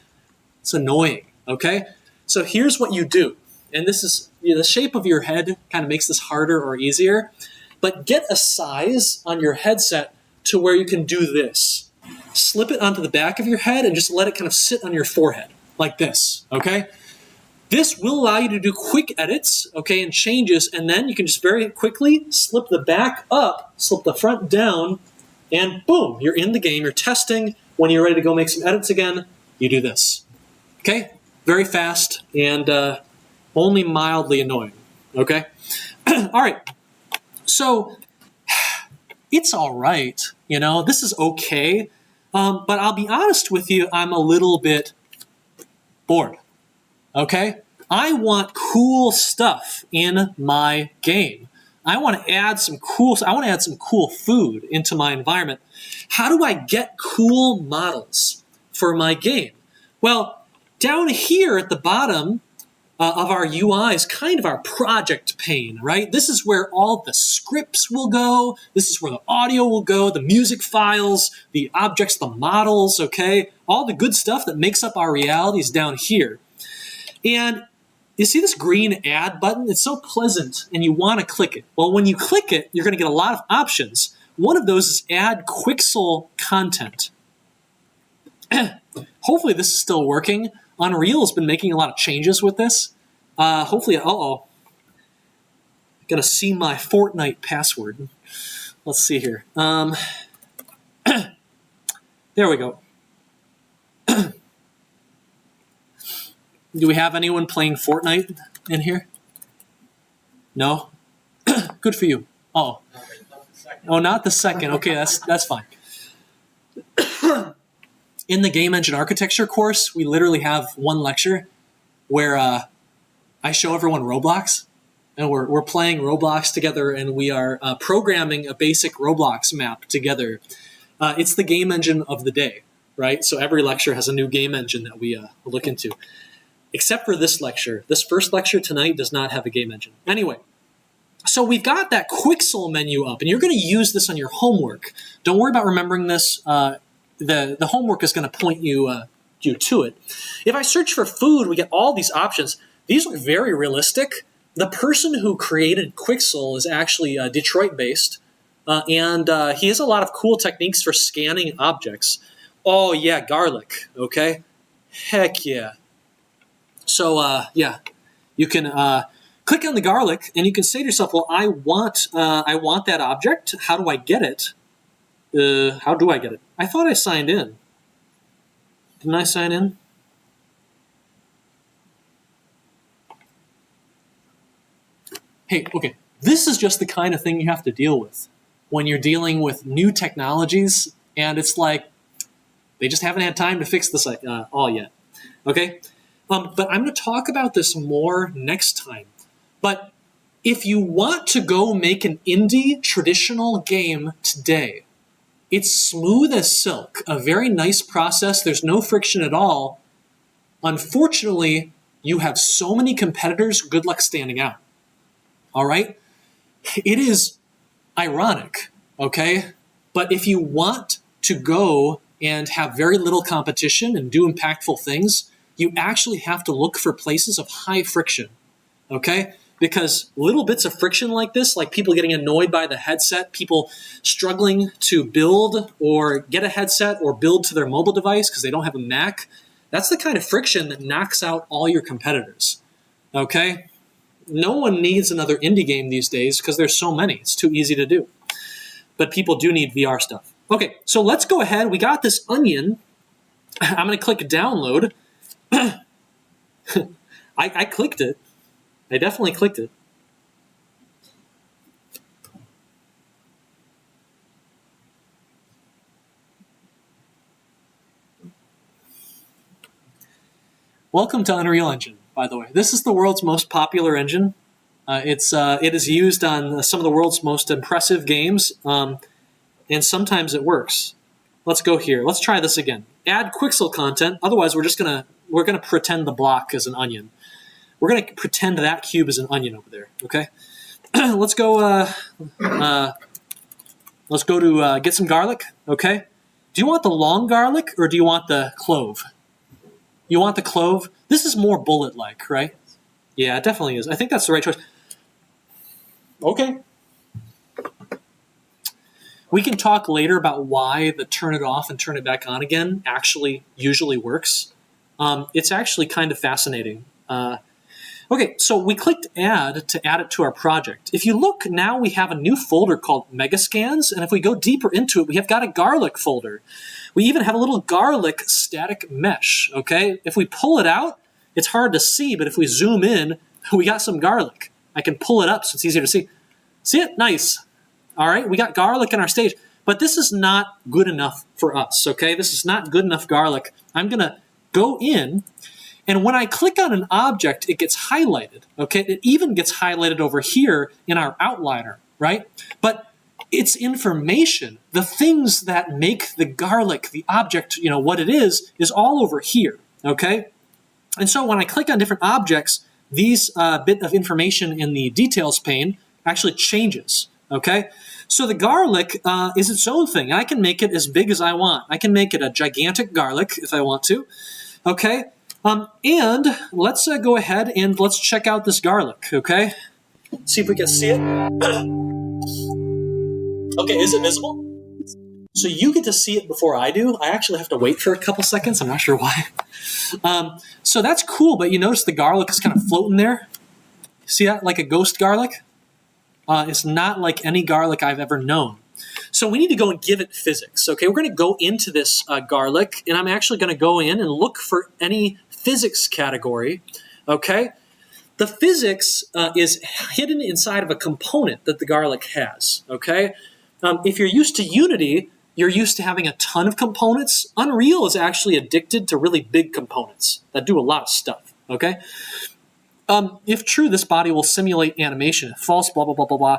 It's annoying, okay? So here's what you do. And this is, the shape of your head kind of makes this harder or easier. But get a size on your headset to where you can do this. Slip it onto the back of your head and just let it kind of sit on your forehead like this, okay? This will allow you to do quick edits, okay, and changes, and then you can just very quickly slip the back up, slip the front down, and boom, you're in the game, you're testing. When you're ready to go make some edits again, you do this, okay? Very fast and only mildly annoying, okay? All right, so it's all right, this is okay, but I'll be honest with you, I'm a little bit bored. Okay? I want cool stuff in my game. I want to add some cool food into my environment. How do I get cool models for my game? Well, down here at the bottom of our UI is kind of our project pane, right? This is where all the scripts will go. This is where the audio will go, the music files, the objects, the models, okay? All the good stuff that makes up our reality is down here. And you see this green add button? It's so pleasant, and you want to click it. Well, when you click it, you're going to get a lot of options. One of those is add Quixel content. Hopefully this is still working. Unreal has been making a lot of changes with this. Hopefully, Got to see my Fortnite password. Let's see here. There we go. Do we have anyone playing Fortnite in here? No? Good for you. Oh. Oh, not the second. Okay, that's fine. In the game engine architecture course, we literally have one lecture where I show everyone Roblox, and we're playing Roblox together, and we are programming a basic Roblox map together. It's the game engine of the day, right? So every lecture has a new game engine that we look into. Except for this lecture. This first lecture tonight does not have a game engine. Anyway, so we've got that Quixel menu up, and you're going to use this on your homework. Don't worry about remembering this. The homework is going to point you to it. If I search for food, we get all these options. These look very realistic. The person who created Quixel is actually Detroit-based, and he has a lot of cool techniques for scanning objects. Oh, yeah, garlic, okay? Heck yeah. So, yeah, you can click on the garlic, and you can say to yourself, well, I want that object. How do I get it? How do I get it? I thought I signed in. Didn't I sign in? Hey, okay, this is just the kind of thing you have to deal with when you're dealing with new technologies, and it's like they just haven't had time to fix this all yet, okay? But I'm going to talk about this more next time. But if you want to go make an indie traditional game today, it's smooth as silk, a very nice process. There's no friction at all. Unfortunately, you have so many competitors, good luck standing out. All right? It is ironic, okay? But if you want to go and have very little competition and do impactful things, you actually have to look for places of high friction, okay? Because little bits of friction like this, like people getting annoyed by the headset, people struggling to build or get a headset or build to their mobile device because they don't have a Mac, that's the kind of friction that knocks out all your competitors, okay? No one needs another indie game these days because there's so many. It's too easy to do. But people do need VR stuff. Okay, so let's go ahead. We got this onion. I'm going to click download. I clicked it. I definitely clicked it. Welcome to Unreal Engine, by the way. This is the world's most popular engine. It is used on some of the world's most impressive games, and sometimes it works. Let's go here. Let's try this again. Add Quixel content. Otherwise, we're gonna pretend the block is an onion. We're gonna pretend that cube is an onion over there. Okay. Let's go. Let's go to get some garlic. Okay. Do you want the long garlic or do you want the clove? You want the clove? This is more bullet-like, right? Yeah, it definitely is. I think that's the right choice. Okay. We can talk later about why the turn it off and turn it back on again actually usually works. It's actually kind of fascinating. Okay, so we clicked add to add it to our project. If you look now, we have a new folder called Megascans, and if we go deeper into it, we have got a garlic folder. We even have a little garlic static mesh, okay? If we pull it out, it's hard to see, but if we zoom in, we got some garlic. I can pull it up so it's easier to see. See it? Nice. All right, we got garlic in our stage, but this is not good enough for us, okay? This is not good enough garlic. I'm gonna go in, and when I click on an object, it gets highlighted, okay? It even gets highlighted over here in our outliner, right? But it's information. The things that make the garlic, the object, what it is all over here, okay? And so when I click on different objects, these bit of information in the details pane actually changes, okay? So the garlic is its own thing. I can make it as big as I want. I can make it a gigantic garlic if I want to, okay? And let's go ahead and let's check out this garlic, okay? See if we can see it. Okay, is it visible? So you get to see it before I do. I actually have to wait for a couple seconds. I'm not sure why. So that's cool, but you notice the garlic is kind of floating there. See that? Like a ghost garlic? It's not like any garlic I've ever known. So we need to go and give it physics, okay? We're going to go into this garlic, and I'm actually going to go in and look for any physics category, okay? The physics is hidden inside of a component that the garlic has, okay? If you're used to Unity, you're used to having a ton of components. Unreal is actually addicted to really big components that do a lot of stuff, okay? If true, this body will simulate animation. If false, blah, blah, blah, blah, blah.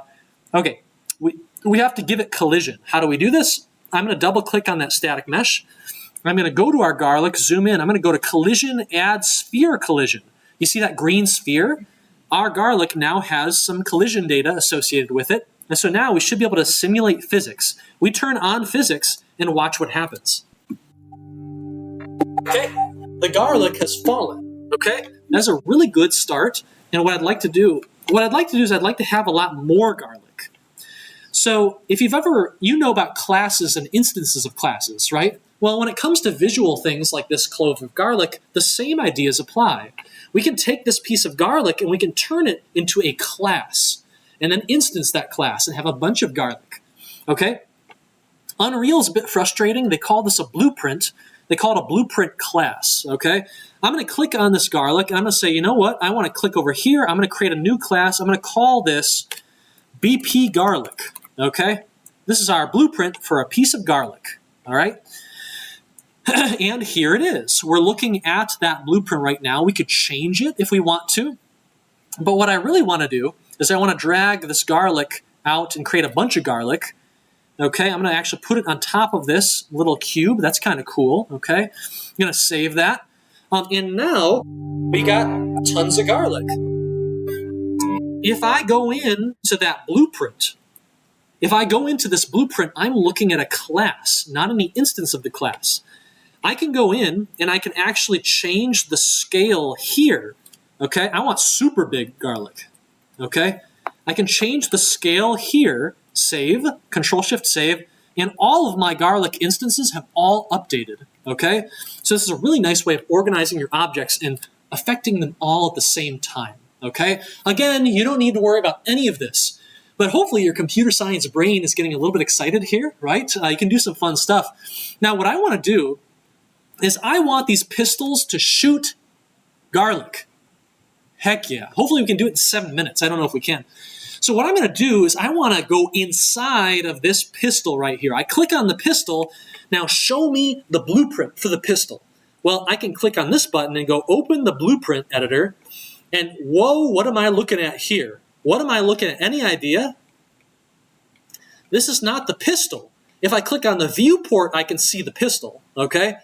Okay, we have to give it collision. How do we do this? I'm going to double click on that static mesh. I'm going to go to our garlic, zoom in. I'm going to go to collision, add sphere collision. You see that green sphere? Our garlic now has some collision data associated with it. And so now we should be able to simulate physics. We turn on physics and watch what happens. Okay, the garlic has fallen. Okay, that's a really good start. And what I'd like to do is I'd like to have a lot more garlic. So if you've ever, you know about classes and instances of classes, right? Well, when it comes to visual things like this clove of garlic, the same ideas apply. We can take this piece of garlic and we can turn it into a class and then instance that class and have a bunch of garlic, okay? Unreal is a bit frustrating. They call this a blueprint. They call it a blueprint class, okay? I'm going to click on this garlic and I'm going to say, you know what? I want to click over here. I'm going to create a new class. I'm going to call this BP garlic, okay? This is our blueprint for a piece of garlic, all right? And here it is. We're looking at that blueprint right now. We could change it if we want to. But what I really want to do is I want to drag this garlic out and create a bunch of garlic. Okay, I'm going to actually put it on top of this little cube. That's kind of cool. Okay, I'm going to save that. And now we got tons of garlic. If I go into that blueprint, if I go into this blueprint, I'm looking at a class, not any instance of the class. I can go in and I can actually change the scale here. Okay, I want super big garlic. Okay, I can change the scale here, save, Control-Shift-Save, and all of my garlic instances have all updated. Okay, so this is a really nice way of organizing your objects and affecting them all at the same time. Okay, again, you don't need to worry about any of this, but hopefully your computer science brain is getting a little bit excited here, right? You can do some fun stuff. Now, what I want to do is I want these pistols to shoot garlic. Heck yeah. Hopefully we can do it in 7 minutes. I don't know if we can. So what I'm going to do is I want to go inside of this pistol right here. I click on the pistol. Now show me the blueprint for the pistol. Well, I can click on this button and go open the blueprint editor. And whoa, what am I looking at here? What am I looking at? Any idea? This is not the pistol. If I click on the viewport, I can see the pistol, okay?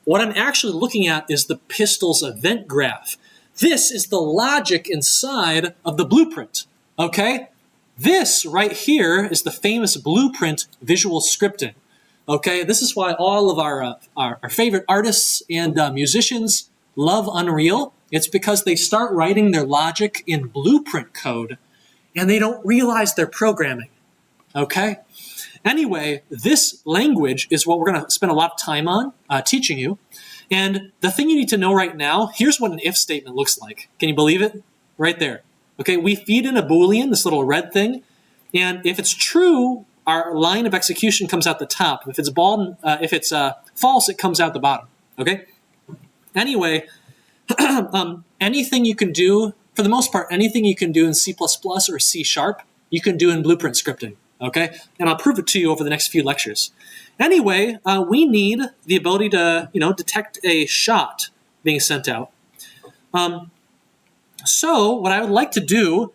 What I'm actually looking at is the pistol's event graph. This is the logic inside of the blueprint, okay? This right here is the famous blueprint visual scripting, okay? This is why all of our favorite artists and musicians love Unreal. It's because they start writing their logic in blueprint code and they don't realize they're programming, okay? Anyway, this language is what we're going to spend a lot of time on teaching you. And the thing you need to know right now, here's what an if statement looks like. Can you believe it? Right there. Okay, we feed in a Boolean, this little red thing, and if it's true, our line of execution comes out the top. If it's false, it comes out the bottom. Okay? Anyway, anything you can do, for the most part, anything you can do in C++ or C#, you can do in blueprint scripting. Okay? And I'll prove it to you over the next few lectures. Anyway, we need the ability to, detect a shot being sent out. So what I would like to do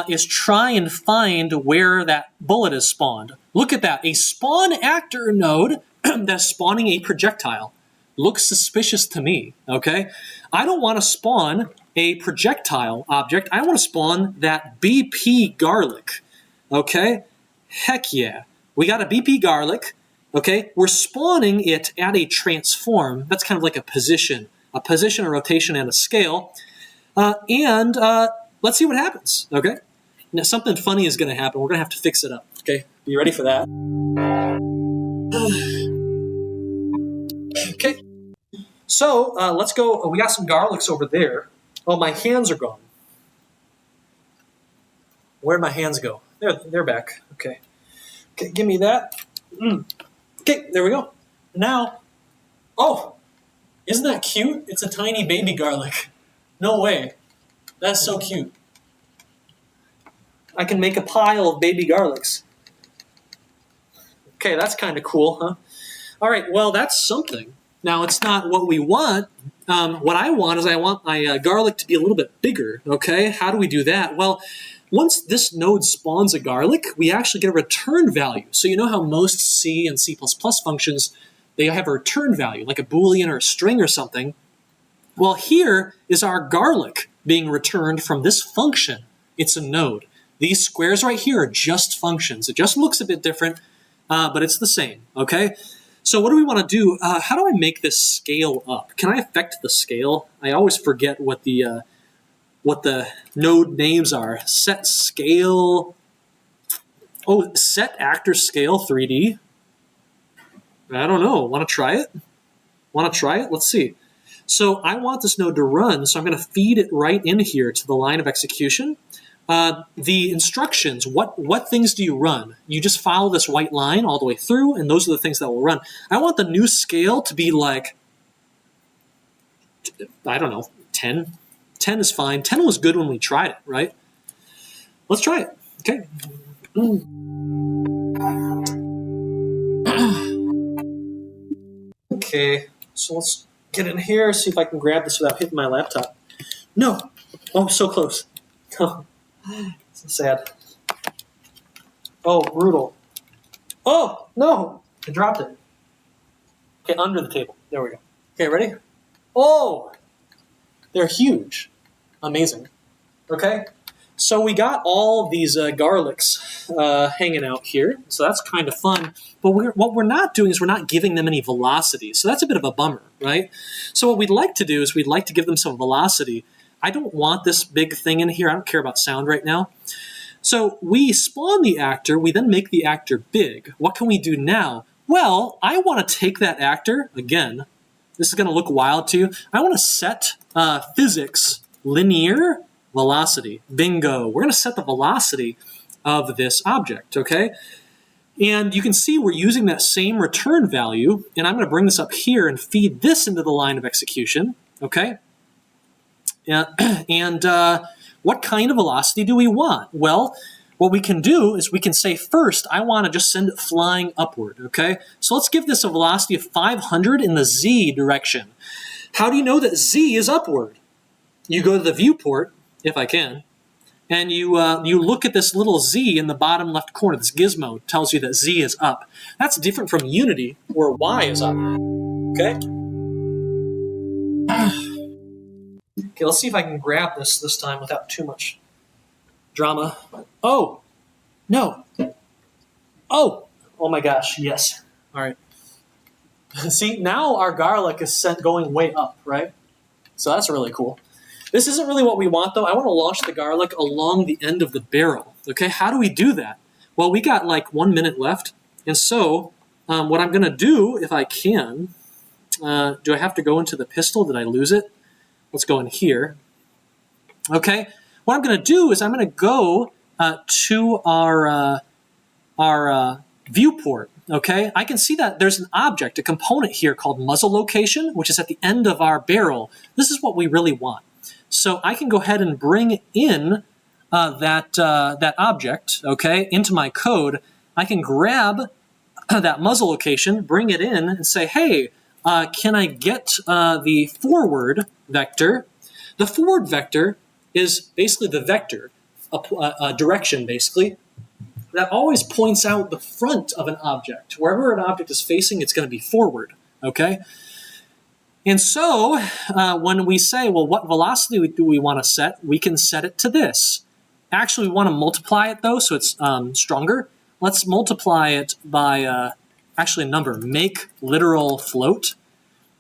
is try and find where that bullet is spawned. Look at that, a spawn actor node that's spawning a projectile. Looks suspicious to me, okay? I don't want to spawn a projectile object. I want to spawn that BP garlic, okay? Heck yeah. We got a BP garlic. Okay, we're spawning it at a transform. That's kind of like a position, a rotation, and a scale. And let's see what happens, okay? Now, something funny is going to happen. We're going to have to fix it up, okay? Are you ready for that? Okay, so let's go. We got some garlics over there. Oh, my hands are gone. Where'd my hands go? They're back, okay. Okay, give me that. Okay, there we go. Now, oh, isn't that cute? It's a tiny baby garlic. No way. That's so cute. I can make a pile of baby garlics. Okay, that's kind of cool, huh? All right, well, that's something. Now, it's not what we want. What I want is I want my garlic to be a little bit bigger, okay? How do we do that? Well, once this node spawns a garlic, we actually get a return value. So you know how most C and C++ functions, they have a return value, like a Boolean or a string or something. Well, here is our garlic being returned from this function. It's a node. These squares right here are just functions. It just looks a bit different, but it's the same, okay? So what do we want to do? How do I make this scale up? Can I affect the scale? I always forget what the node names are. Set scale. Oh, set actor scale 3D. I don't know. Want to try it? Want to try it? Let's see. So I want this node to run, so I'm going to feed it right in here to the line of execution. The instructions, what things do you run? You just follow this white line all the way through, and those are the things that will run. I want the new scale to be like, I don't know, 10. 10 is fine. 10 was good when we tried it, right? Let's try it. Okay. Okay, so let's get in here, see if I can grab this without hitting my laptop. No! Oh, so close. Oh, so sad. Oh, brutal. Oh, no! I dropped it. Okay, under the table. There we go. Okay, ready? Oh! They're huge. Amazing. Okay? So we got all of these garlics hanging out here, so that's kind of fun. But what we're not doing is we're not giving them any velocity, so that's a bit of a bummer, right? So what we'd like to do is we'd like to give them some velocity. I don't want this big thing in here. I don't care about sound right now. So we spawn the actor. We then make the actor big. What can we do now? Well, I want to take that actor, again, this is going to look wild to you. I want to set physics linear velocity. Bingo. We're going to set the velocity of this object, okay? And you can see we're using that same return value, and I'm going to bring this up here and feed this into the line of execution, okay? And what kind of velocity do we want? Well, what we can do is we can say first, I want to just send it flying upward, okay? So let's give this a velocity of 500 in the z direction. How do you know that z is upward? You go to the viewport, if I can, and you look at this little z in the bottom left corner. This gizmo tells you that z is up. That's different from Unity, where y is up, okay? Okay, let's see if I can grab this time without too much drama. Oh, no. Oh my gosh, yes. All right. See, now our garlic is going way up, right? So that's really cool. This isn't really what we want, though. I want to launch the garlic along the end of the barrel. Okay, how do we do that? Well, we got like 1 minute left. And so what I'm going to do, if I can, do I have to go into the pistol? Did I lose it? Let's go in here. Okay, what I'm going to do is I'm going to go to our viewport. Okay, I can see that there's an object, a component here called muzzle location, which is at the end of our barrel. This is what we really want. So I can go ahead and bring in that object, okay, into my code. I can grab that muzzle location, bring it in, and say, hey, can I get the forward vector? The forward vector is basically the vector, a direction basically, that always points out the front of an object. Wherever an object is facing, it's going to be forward, okay? And so when we say, well, what velocity do we want to set? We can set it to this. Actually, we want to multiply it, though, so it's stronger. Let's multiply it by, actually a number. Make literal float.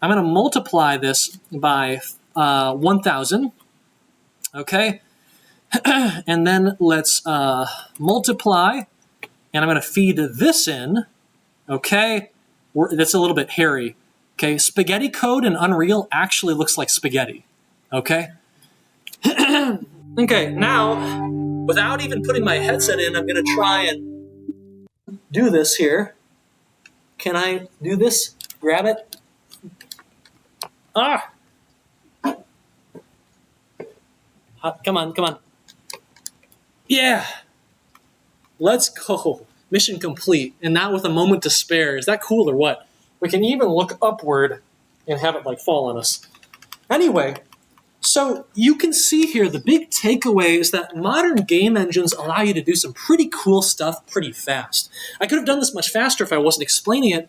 I'm going to multiply this by 1,000, okay? And then let's multiply, and I'm going to feed this in, okay? That's a little bit hairy. Okay, spaghetti code in Unreal actually looks like spaghetti, okay? Okay, now, without even putting my headset in, I'm going to try and do this here. Can I do this? Grab it? Ah! Come on, come on. Yeah! Let's go. mission complete, and not with a moment to spare. Is that cool or what? We can even look upward and have it like fall on us. Anyway, so you can see here the big takeaway is that modern game engines allow you to do some pretty cool stuff pretty fast. I could have done this much faster if I wasn't explaining it.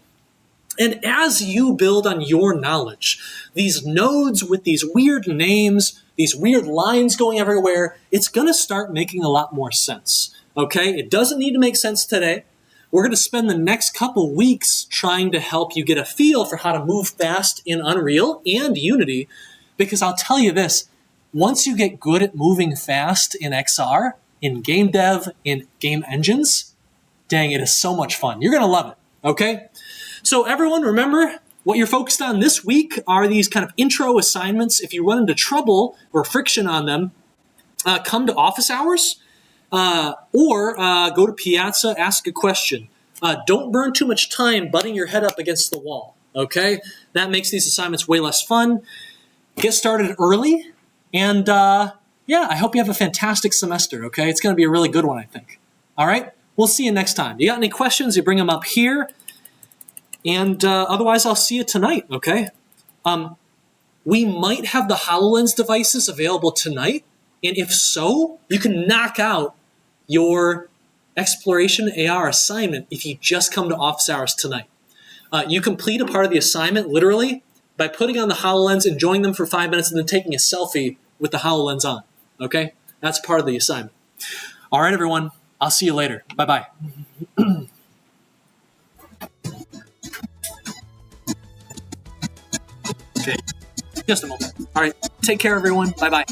And as you build on your knowledge, these nodes with these weird names, these weird lines going everywhere, it's going to start making a lot more sense. Okay? It doesn't need to make sense today. We're going to spend the next couple weeks trying to help you get a feel for how to move fast in Unreal and Unity, because I'll tell you this, once you get good at moving fast in XR, in game dev, in game engines, dang, it is so much fun. You're going to love it, okay? So everyone, remember, what you're focused on this week are these kind of intro assignments. If you run into trouble or friction on them, come to office hours or go to Piazza, ask a question. Don't burn too much time butting your head up against the wall, okay? That makes these assignments way less fun. Get started early, and yeah, I hope you have a fantastic semester, okay? It's going to be a really good one, I think. All right? We'll see you next time. You got any questions, you bring them up here. And otherwise, I'll see you tonight, okay? We might have the HoloLens devices available tonight. And if so, you can knock out your Exploration AR assignment if you just come to office hours tonight. You complete a part of the assignment, literally, by putting on the HoloLens, enjoying them for 5 minutes, and then taking a selfie with the HoloLens on, okay? That's part of the assignment. All right, everyone. I'll see you later. Bye-bye. Okay, just a moment. All right, take care, everyone. Bye-bye.